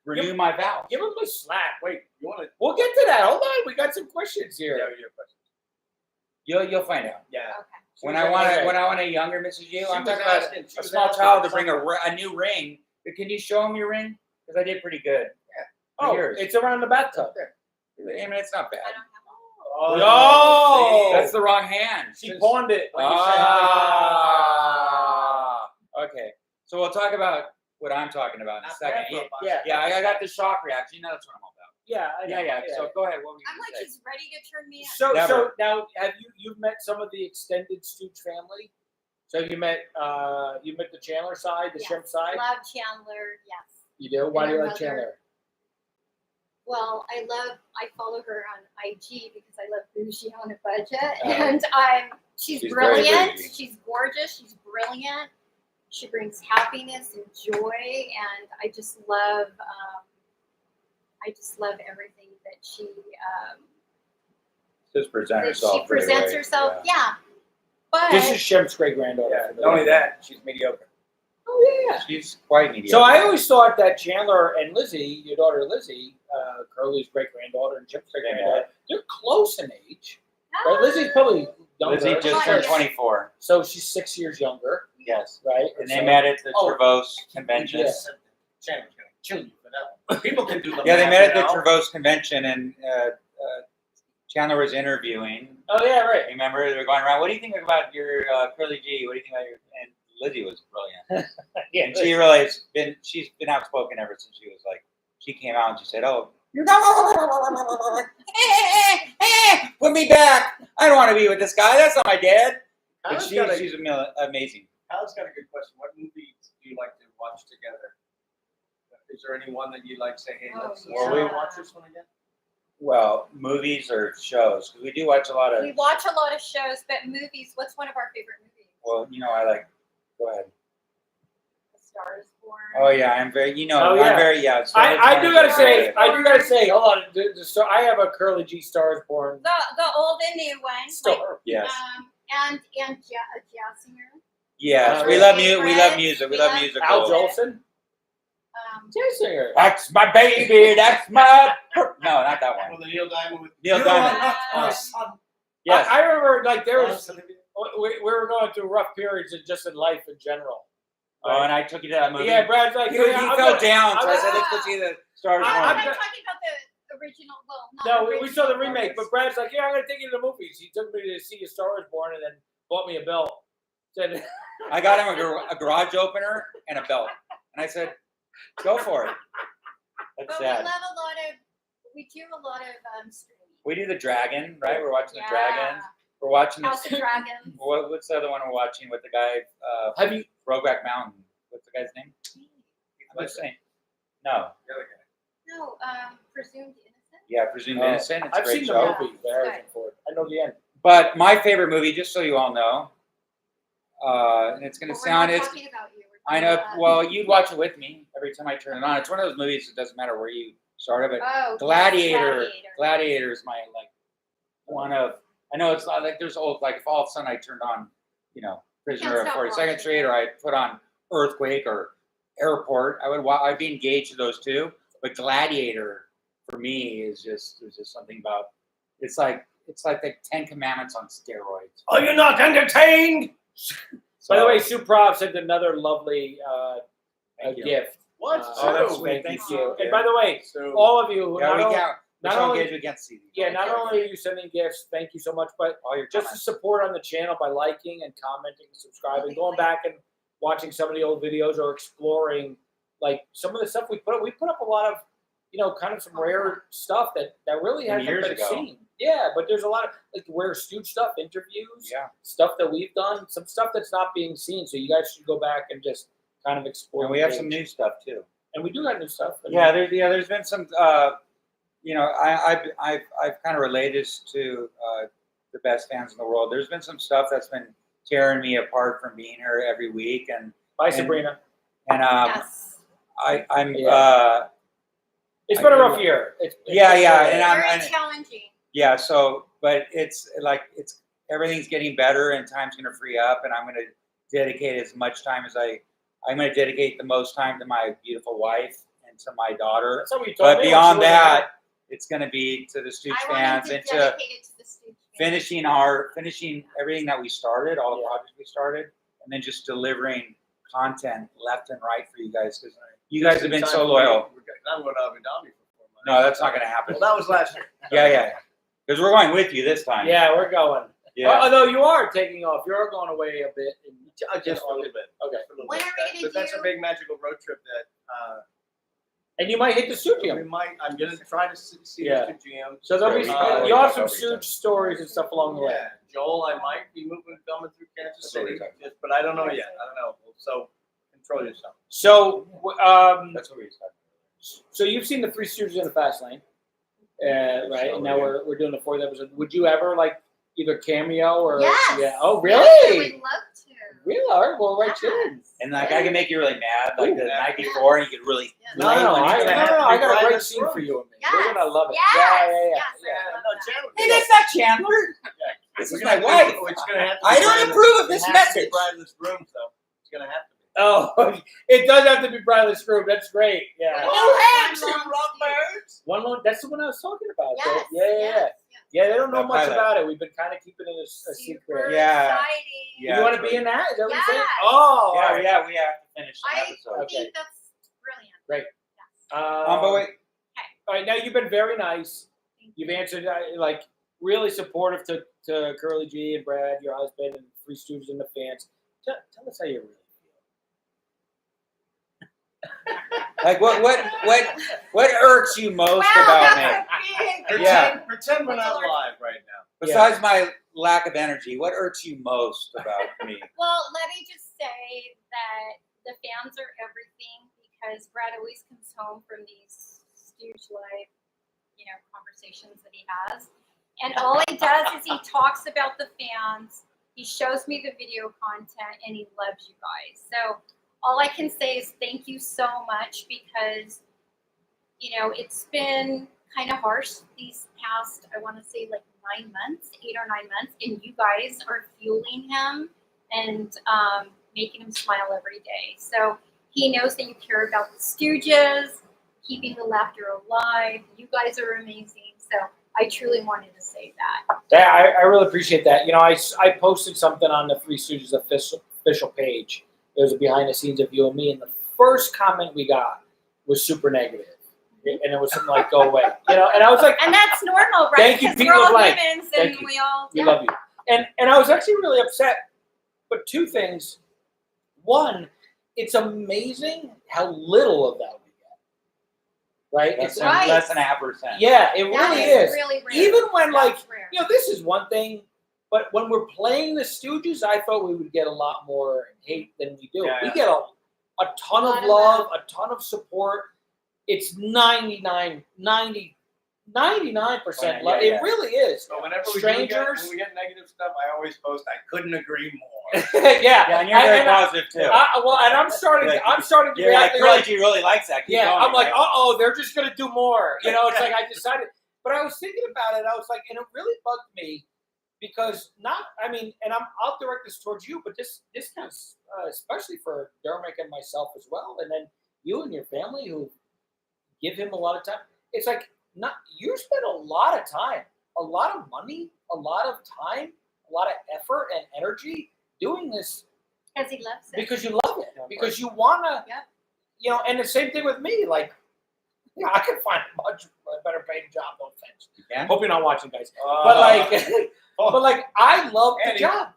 renew my vow. give him a slack. Wait, you want to? We'll get to that. Hold on, we got some questions here. Yeah, your question. You'll find out. Yeah. Okay. When I want a younger Mrs. G, I'm talking about She a was small asking child to for bring something. a new ring. But can you show him your ring? Because I did pretty good. Oh, Yours. it's around the bathtub. I mean, it's not bad. I don't have Oh, No! That's the wrong hand. She pawned it. When you said Okay. So we'll talk about what I'm talking about in a second. Yeah, I got the shock reaction. You know that's what I'm all about. yeah, I know, Yeah. So go ahead. What were you I'm gonna like, say? he's ready to turn me in. So Never. now have you've met some of the extended Stooge family? So you met the Chandler side, the Yes. Shemp side? Love Chandler, yes. You do? Why do you And like her Chandler? Well, I follow her on IG because I love bougie on a budget, Oh. and she's She's very brilliant. bougie. She's gorgeous. She's brilliant. She brings happiness and joy, and I just love everything that she Just present that herself. she presents herself. Yeah, but This is Shemp's great granddaughter. Yeah. Not only that, she's mediocre. Oh yeah. She's quite mediocre. So I always thought that Chandler and Lizzie, your daughter Lizzie, Curly's great granddaughter and Chip's great granddaughter, they're close in age. Right? Lizzie's probably younger. Lizzie just Oh, turned yeah. 24. So she's 6 years younger, Yes. right? And they So- met at the Oh. Trevose convention. Yes. Chandler's gonna kill you for that one. People can do the Yeah, they math, met at you the know? Trevose convention, and Chandler was interviewing. Oh yeah, right. Remember, they were going around. What do you think about your Curly G? What do you think about your? And Lizzie was brilliant. Yeah. And she really she's been outspoken ever since she was like, she came out and she said, "Oh, put me back. I don't want to be with this guy. That's not my dad." But Kyle's got a- she's amazing. Kyle's got a good question. What movies do you like to watch together? Is there any one that you like say, hey, Oh, let's yeah. watch this one again? Well, movies or shows, because we do watch a lot of. We watch a lot of shows, but movies. What's one of our favorite movies? Well, I like. Go ahead. A Star is Born. Oh yeah, I'm very. Oh, yeah. I'm very. Yeah. I do gotta say. Right. I do gotta say. Hold on. I have a Curly G Stars Born. The old and new one. Star. Yes. And a jazz singer. Yes. Oh, We yeah. love music. We love music. We love music. Al Jolson. Jazz singer. That's my baby. That's my. No, not that Well, one. the Neil Diamond with Neil You Diamond. Are Not My Oh. Son. Yes. I remember like there was. We were going through rough periods just in life in general. Oh, and I took you to that movie. Yeah, Brad's like, He "Yeah, I'm fell gonna- down, so I I'm said, gonna- let's go see the Stars I'm I'm Born. not gonna- talking about the original. Well, not No, the we saw the original. remake, but Brad's like, yeah, I'm gonna take you to the movies. He took me to see A Star Is Born and then bought me a belt. Said, I got him a garage opener and a belt, and I said, go for it. That's But sad. we love a lot of. We do a lot of streaming. We do the Dragon, right? We're watching Yeah. the Dragon. We're watching House this. of Dragons. What's the other one we're watching with the guy? have you? Brokeback Mountain. What's the guy's name? I'm just saying. No. No, presumed innocent. Yeah, Presumed Oh, Innocent. It's a I've great seen show. the movie. There, I know the end. But my favorite movie, just so you all know, and it's gonna But sound we're not it's. talking about you. We're I talking know. about- Well, you'd watch it with me every time I turn it on. It's one of those movies. It doesn't matter where you started, but Oh, Gladiator. yes, Gladiator is my one of. I know it's not like there's old like if all of a sudden I turned on, Prisoner of stop 42nd watching. Street, or I put on Earthquake or Airport. I'd be engaged to those two. But Gladiator for me is just there's just something about it's like the 10 Commandments on steroids. Are you not entertained? By the So, way, Sue Prov sent another lovely thank you. gift. What? Oh, that's Sue, sweet. Thank Thank you. you. And by the way, So, all of you, Yeah, not we only, can't. We're not so only- engaged we can't see. yeah, not only are you sending gifts, thank you so much, but all your just the comments. support on the channel by liking and commenting and subscribing, going back and watching some of the old videos or exploring like some of the stuff we put up. We put up a lot of, kind of some rare stuff that really From hasn't years been ago. seen. Yeah, but there's a lot of like rare Stooge stuff, interviews, Yeah. stuff that we've done, some stuff that's not being seen. So you guys should go back and just kind of explore. And we the have some page. new stuff too. And we do have new stuff. Yeah, there's been some. I've kind of relayed this to the best fans in the world. There's been some stuff that's been tearing me apart from being here every week, and Bye, and- Sabrina. Yes. I'm Yeah. It's been a rough year. Yeah, been yeah, rough. and Very challenging. yeah. So, but it's everything's getting better, and time's going to free up, and I'm going to dedicate as much time as I'm going to dedicate the most time to my beautiful wife and to my daughter. That's what you told But me when beyond she was that, it's going to be to the Stooge I want fans him and to to dedicate it to the Stooge fans. finishing everything that we started, all the Yeah. projects we started, and then just delivering content left and right for you guys because you guys have been so loyal. I'm going to Abu Dhabi for 4 months. No, that's not going to happen. Well, that was last year. Yeah. Because we're going with you this time. Yeah, we're going. Yeah. Although you are taking off, you're going away a bit. Just a little bit. Okay. Just a little When bit. are we gonna But that's a do- big magical road trip that And you might hit the we studio. might. I'm going to try to see Yeah. Mr. GM. So there'll be Uh, you'll have some Stooge stories and stuff along the way. Yeah, Joel, I might be coming through Kansas That's what City, we're talking just, but I don't know yet. I don't know. So control yourself. So That's what we decided. so you've seen the Three Stooges in the Fast Lane, right? And now we're doing the fourth episode. Would you ever like either cameo or Yes. yeah? Oh Yes, really? I would love to. Really? All right, well, right in. And like I can make you really mad, like Ooh. the night before, and you could really. Yes. No, I gonna have to got be a right great in scene front. for you and me. Yes. We're gonna love it. Yes. Yeah. Yes, Yeah, I love no, that. Chandler. Hey, that's not Chandler. This is my wife. It's gonna have to I be don't Brian- approve of it this has to be message. Brian in this room, so it's gonna have to be. Oh, it does have to be Bradley Scrooge. That's great. Yeah. Lovebirds. One more. That's the one I was talking about. Yes. Yeah. Yes. Yeah, they don't know The much pilot. about it. We've been kind of keeping it a Super secret. Yeah. exciting. Yeah. You want to it's be in that? Is that what you're saying? Yes. Oh, all Yeah, right. yeah, we have to finish the I episode. Okay. think that's brilliant. Yes. But wait, All right, now you've been very nice. Thank You've answered like really supportive to Curly G and Brad, your husband, and Three Stooges and the fans. Tell us how you really like what irks you most Wow, about me? that's a big. Pretend we're not live right now. Besides my lack of energy, what irks you most about me? Well, let me just say that the fans are everything because Brad always comes home from these Stooge Live, conversations that he has. And all he does is he talks about the fans. He shows me the video content and he loves you guys. So all I can say is thank you so much because, it's been kind of harsh these past, I want to say like 9 months, 8 or 9 months. And you guys are fueling him and making him smile every day. So he knows that you care about the Stooges, keeping the laughter alive. You guys are amazing. So I truly wanted to say that. Yeah, I really appreciate that. I posted something on the Three Stooges official page. It was a behind the scenes of you and me, and the first comment we got was super negative. And it was something like, go away. And I was like... And that's normal, right? Thank you, Because people we're all blank. humans Thank and you. we all... We love you. And I was actually really upset. But 2 things. One, it's amazing how little of that we get. Right? Less Right. than 0.5%. Yeah, it That really is is. really rare. Even when, That's rare. this is one thing, but when we're playing the Stooges, I thought we would get a lot more hate than we do. Yeah, We yeah. get a ton lot of of love, a ton of support. It's 99% love. Yeah, It yeah. really is. So whenever Strangers. when we get negative stuff, I always post, I couldn't agree more. Yeah. Yeah, and you're very positive too. And I'm starting. Like, I'm starting to You're like, react. Curly G really likes that. Keep Yeah, going, I'm like, right? they're just gonna do more. It's like I decided. But I was thinking about it. I was like, and it really bugged me because I'll direct this towards you, but this counts especially for Durmick and myself as well, and then you and your family who give him a lot of time. It's like you spend a lot of time, a lot of money, a lot of time, a lot of effort and energy doing this Because he loves it. because you love it, because you wanna, Yep. and the same thing with me. Like, I could find a much better paid job. No offense. You can? Hope you're not watching, guys. But I love the Andy. job.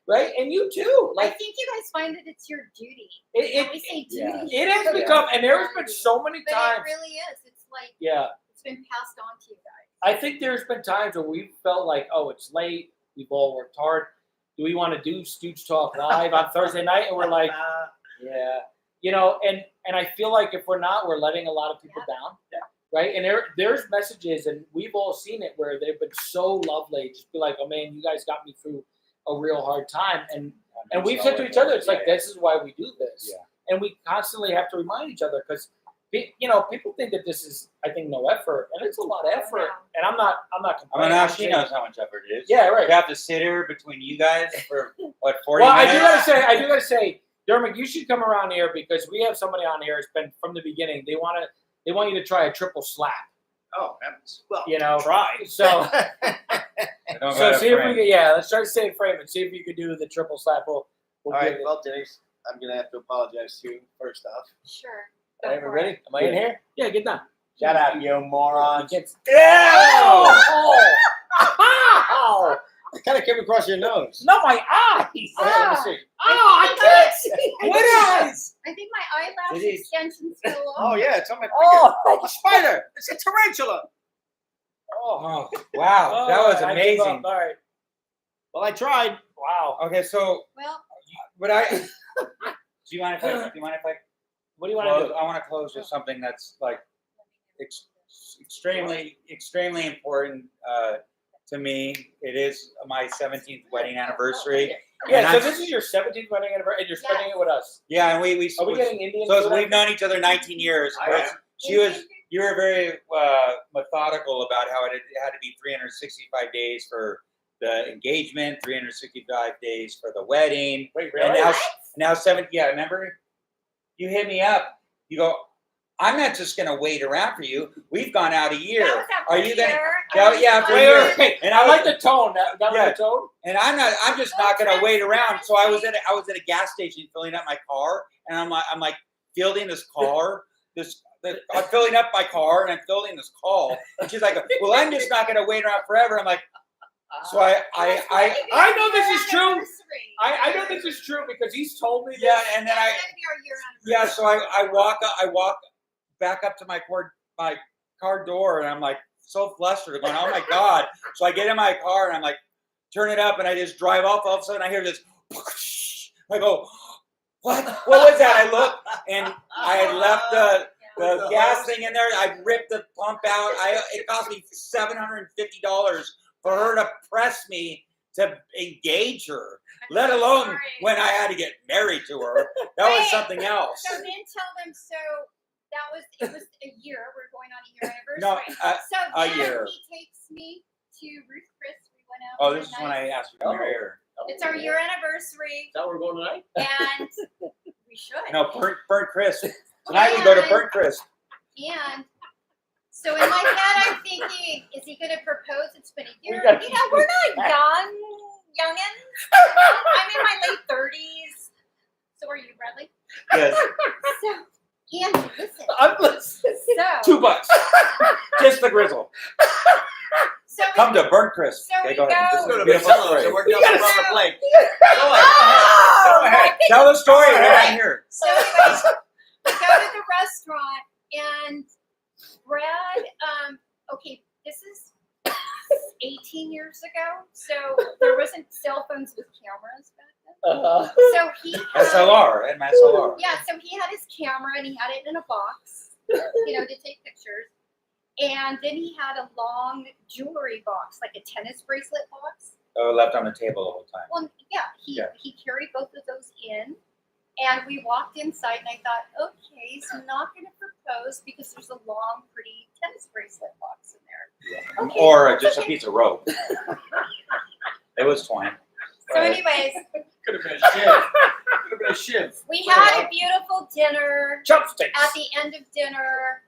Right, and you too. I Like, think you guys find that it's your duty. it We say yeah. duty. it has become, and there has been so many But times. it really is. It's like Yeah. it's been passed on to you guys. I think there's been times where we've felt like, oh, it's late. We've all worked hard. Do we want to do Stooge Talk live on Thursday night? And we're like, yeah. And I feel like if we're not, we're letting a lot of people down. Yeah. Right? And there's messages, and we've all seen it, where they've been so lovely. Just be like, oh, man, you guys got me through a real hard time. And we've said to each other, it's like, this is why we do this. Yeah. And we constantly have to remind each other because, people think that this is, I think, no effort. And it's a lot of effort. No. And I'm not complaining. Now I'm she saying- knows how much effort it is. Yeah, right. You have to sit here between you guys for, 40 Well, minutes? I do gotta say, Durmick, you should come around here because we have somebody on here. It's been from the beginning. They want you to try a triple slap. Oh, heavens. Well, Try. So Don't so go see to if we frame. can. Let's try to stay in frame and see if you could do the triple slap. We'll all give right. it- Well, Denise, I'm going to have to apologize to you first off. Sure. All right, we ready? Am I in here? Yeah, get done. Shut up, you moron. Oh! Ow! It kind of came across your nose. No, my eyes. Let me see. Oh, I can't see. What eyes? I think my eyelash It is. extension's still on. Oh, yeah, it's on my finger. Oh, A spider. It's a tarantula. Oh, wow. That was I give amazing. up. All right. Well, I tried. Wow. Okay, so Well, would I... Do you mind if I... What do you want to close? do? I want to close with something that's like extremely important to me. It is my 17th wedding anniversary. Yeah, And so I'm- this is your 17th wedding anniversary, and you're spending it with us. Yeah, and we Are we getting Indian so food? we've known each other 19 years. I am. You were very methodical about how it had to be 365 days for the engagement, 365 days for the wedding. Wait, And really? now 7. Yeah, remember? You hit me up. You go, I'm not just going to wait around for you. We've gone out a year. that was after Are a you going to? year. Yeah, after a Wait, year. wait, wait. And I I like was, the tone. That was Yeah. the tone? and I'm just not going to wait around. So I was at a gas station filling up my car, and I'm like fielding this car. I'm filling up my car, and I'm fielding this call. And she's like, "Well, I'm just not going to wait around forever." I'm like, so I know this is true. I know this is true because he's told me this. yeah, and then Yeah, so I walk back up to my car door, and I'm like so flustered, going, "Oh my god!" So I get in my car, and I'm like, turn it up, and I just drive off. All of a sudden, I hear this. I go, "What? What was that?" and I had left the gas thing in there. I ripped the pump out. It cost me $750 for her to press me to engage her, let alone when I had to get married to her. That was something else. So then tell them, it was a year. We're going on a year anniversary. No, so a then year. he takes me to Ruth Chris. We went out. Oh, this is when I asked you to marry her. It's our year anniversary. Is that where we're going tonight? And we should. No, burnt crisp. Tonight we go to burnt crisp. And so in my head, I'm thinking, is he going to propose? It's been a year. We gotta We're not youngins. I'm in my late 30s. So are you, Bradley? Yes. So, Andy, listen. I'm listening. So, $2. Just the grizzle. so Come to burnt crisp. So Okay, we go ahead. go- This is Go a to beautiful Brazil. story. So we're You jumping gotta on the plane. Oh, Go ahead. my Tell the story goodness. right here. So anyways, we go to the restaurant and Brad, okay, this is 18 years ago. So there wasn't cell phones with cameras back then. So he had, SLR and SLR. yeah, so he had his camera and he had it in a box, to take pictures. And then he had a long jewelry box, like a tennis bracelet box. Oh, left on the table the whole time. Well, yeah, he carried both of those in. And we walked inside and I thought, okay, he's not going to propose because there's a long, pretty tennis bracelet box in there. Yeah. Okay, Or just okay. a piece of rope. It was twine. So anyways, Could have been a shiv. Could have been a shiv. we had a beautiful dinner. Chopsticks. At the end of dinner,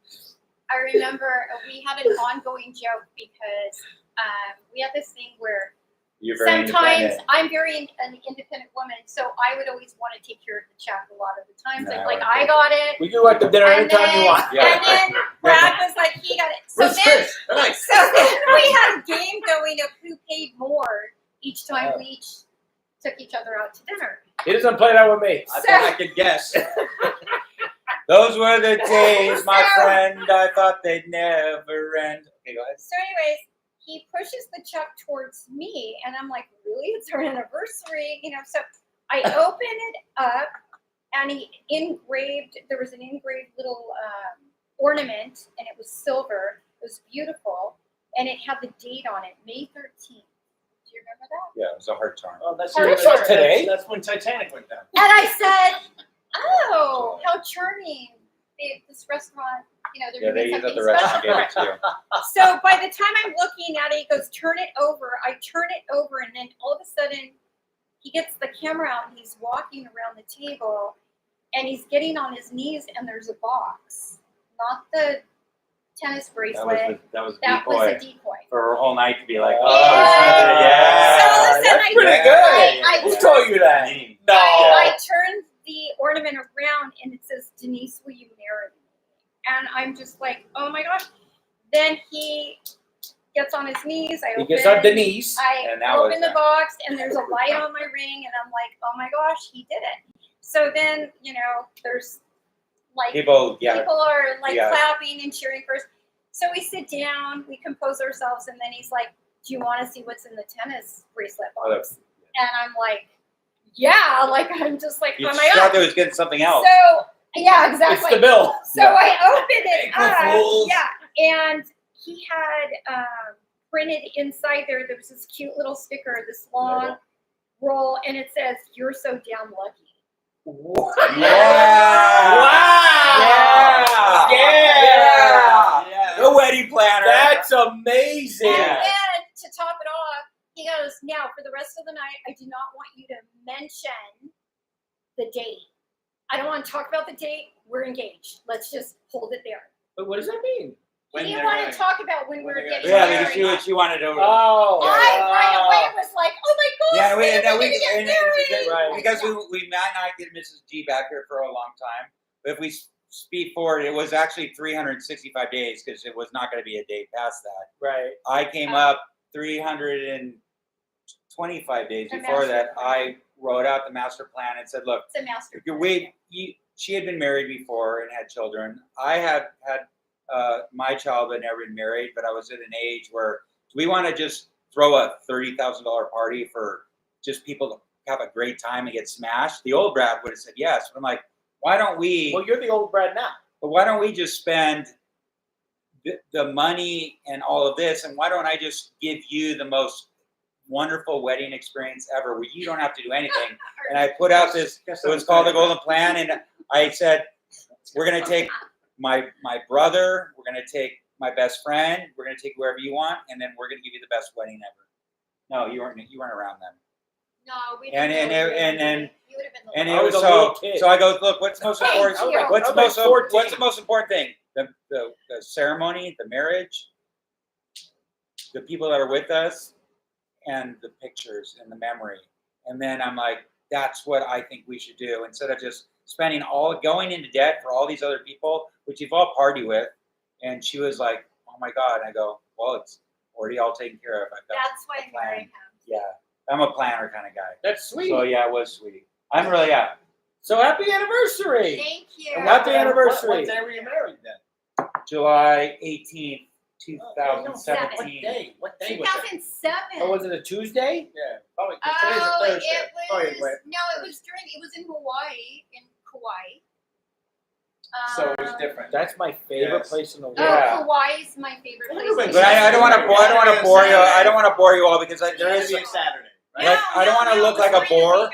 I remember we had an ongoing joke because we had this thing where You're very sometimes independent. I'm an independent woman, so I would always want to take care of the check a lot of the times. No, Like I I got it. We can go out to dinner And anytime you want. Yeah. And then Brad was like, he got it. So Where's then, Chris? Nice. so then we had a game going of who paid more each time we each took each other out to dinner. He doesn't play that with me. I thought I could guess. Those were the days, my So- friend. I thought they'd never end. Okay, go ahead. So anyways, he pushes the check towards me, and I'm like, really? It's our anniversary, So I open it up, and there was an engraved little ornament, and it was silver. It was beautiful, and it had the date on it, May 13th. Do you remember that? Yeah, it was a heart charm. Oh, that's That's not today. That's when Titanic went down. And I said, oh, how charming. This restaurant, they're Yeah, they doing used up something the rest special. and gave it to you. So by the time I'm looking at it, he goes, turn it over. I turn it over, and then all of a sudden, he gets the camera out, and he's walking around the table, and he's getting on his knees, and there's a box. Not the tennis bracelet. That was That was decoy. a decoy. For her whole night to be like, oh, Yeah. yeah. So listen, That's I pretty did- good. I Who turned- told you that? Me. No. I turned the ornament around and it says, Denise, will you marry me? And I'm just like, oh my gosh. Then he gets on his knees. I He open, gets on Denise. I And that was open the that. box and there's a light on my ring and I'm like, oh my gosh, he did it. So then, there's like People, yeah. people are like Yeah. clapping and cheering first. So we sit down, we compose ourselves, and then he's like, do you want to see what's in the tennis bracelet box? And I'm like, yeah, I'm just like, You oh my thought god. they was getting something else. So yeah, exactly. It's the bill. So I opened it April up. Fools. Yeah, and he had printed inside there was this cute little sticker, this long roll, and it says, "You're so damn lucky." Yeah. Wow. Yeah. Yeah. The wedding planner. That's amazing. And Yeah. then to top it off, he goes, "Now for the rest of the night, I do not want you to mention the date. I don't want to talk about the date. We're engaged. Let's just hold it there." But what does that mean? He didn't want to talk about when we were getting Yeah, married. because she wanted to. Oh. I right away was like, "Oh my god, Yeah, we're gonna we get and- married." Right. because we might not get Mrs. G back here for a long time, but if we speed forward, it was actually 365 days because it was not going to be a day past that. Right. I came up 325 days The before master that. plan. I wrote out the master plan and said, "Look, It's a master. she had been married before and had children. I had my child had never been married, but I was at an age where do we want to just throw a $30,000 party for just people to have a great time and get smashed?" The old Brad would have said yes. But I'm like, why don't we? Well, you're the old Brad now. But why don't we just spend the money and all of this, and why don't I just give you the most wonderful wedding experience ever, where you don't have to do anything? And I put out this. It was called the Golden Plan, and I said, we're gonna take my brother, we're gonna take my best friend, we're gonna take whoever you want, and then we're gonna give you the best wedding ever. No, you weren't around then. No, we And didn't. You would have been the And I it was was a little so. kid. So I go, look, what's most important? Thank you. What's I was like 14. what's the most important thing? The ceremony, the marriage, the people that are with us, and the pictures and the memory. And then I'm like, that's what I think we should do, instead of just spending going into debt for all these other people, which you've all party with. And she was like, oh my God. And I go, well, it's already all taken care of. I've got That's why a I'm plan. marrying him. Yeah, I'm a planner kind of guy. That's sweet. So yeah, it was sweet. I'm really So happy anniversary. Thank you. And happy anniversary. What day were you married then? July 18th, What 2017. day? What day was it? 2007. Oh, was it a Tuesday? Yeah, probably. 'Cause today's a Oh, Thursday. it Probably was went- it was in Hawaii. So it was different. That's my favorite Yes. place in the world. Yeah. Hawaii's my favorite place. Everybody- But I don't want to bore you. I don't want to bore you all, because there There is is a Saturday. Right? like, I don't wanna look like a bore.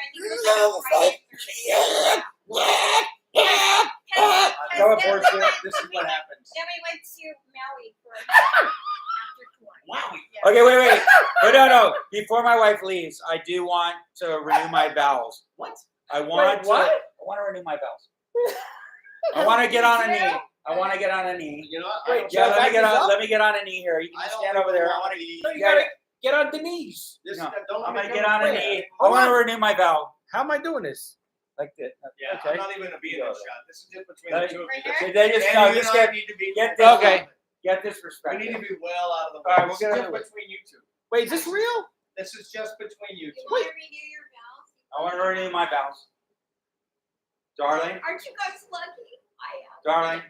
Go up, Forrest Gump. This is what happens. Then we went to Maui for after Hawaii. Wow. Yeah. Okay, wait. But no. Before my wife leaves, I do want to renew my vows. What? I want what? I want to renew my vows. I want to get on a knee. I want to get on a knee. You know what? Wait, I Jeff, Yeah, let me get back on. this Let me get on a knee here. You can I just don't stand over there. I want want to to. eat. You gotta get on the knees. This, No, don't I'm let gonna me get on a wait. knee. I Hold want to on. renew my vow. How am I doing this? Like this. Yeah, Okay. I'm not even gonna be in this shot. This is just between Right the two of Right you. here? So they just And no, you just and I get need to be. this. Okay. Get this We respect. need to be well out of the way. All right, we'll This get is out of just the way. between you two. Wait, is this real? This is just between you You two. want to renew your vows? I want to renew my vows, darling. Aren't you guys lucky? I am. Darling.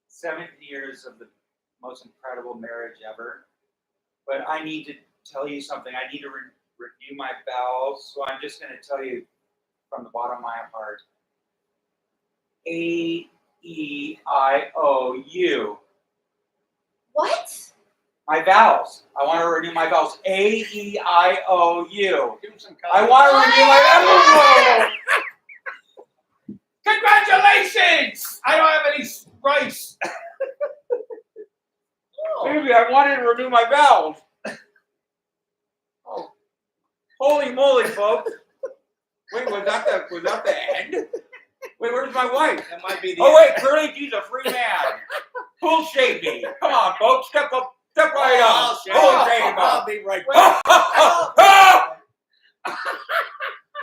7 years of the most incredible marriage ever. But I need to tell you something. I need to renew my vows. So I'm just going to tell you from the bottom of my heart. AEIOU. What? My vows. I want to renew my vows. AEIOU. Give him some I color. want to renew my vows. Congratulations! I don't have any rice. Baby, I wanted to renew my vows. Oh, holy moly, folks! Wait, was that the end? Wait, where's my wife? That might be the. Oh wait, Curly G's a free man. Who'll shave me? Come on, folks, step right up. Who'll shave me? I'll be right back.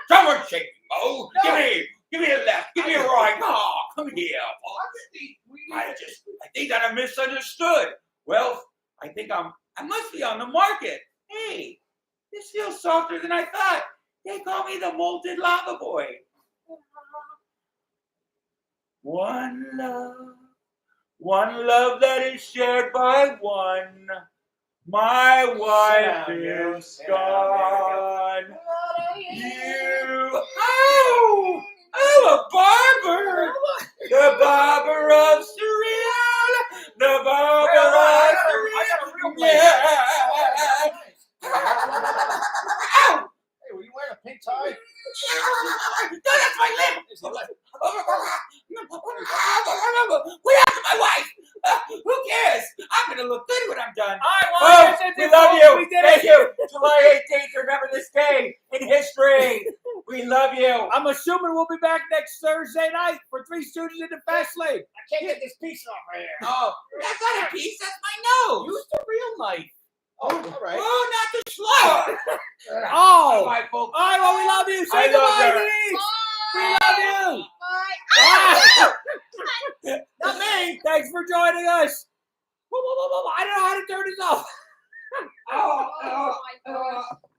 Someone shake me, Mo. Give me a left. Give me a right. Oh, come here. I think that I misunderstood. Well, I must be on the market. Hey, this feels softer than I thought. They call me the molted lava boy. One love that is shared by one. My wife is gone. You, oh, a barber. The barber of Surreal. The barber of Surreal. Yeah. Hey, were you wearing a pink tie? No, that's my lip. What happened to my wife? Who cares? I'm gonna look good when I'm done. Oh, we love you. Thank you. July 18th. Remember this day in history. We love you. I'm assuming we'll be back next Thursday night for Three Stooges in the Fast Lane. I can't get this piece off right here. Oh, that's not a piece. That's my nose. Use the real knife. Oh, all right. Oh, not the slug. Oh! Bye, folks. All right, well, we love you. Say I love goodbye, you. Denise. We Bye. love you. Bye. Not me. Thanks for joining us. I don't know how to turn this off. Oh, Oh my gosh.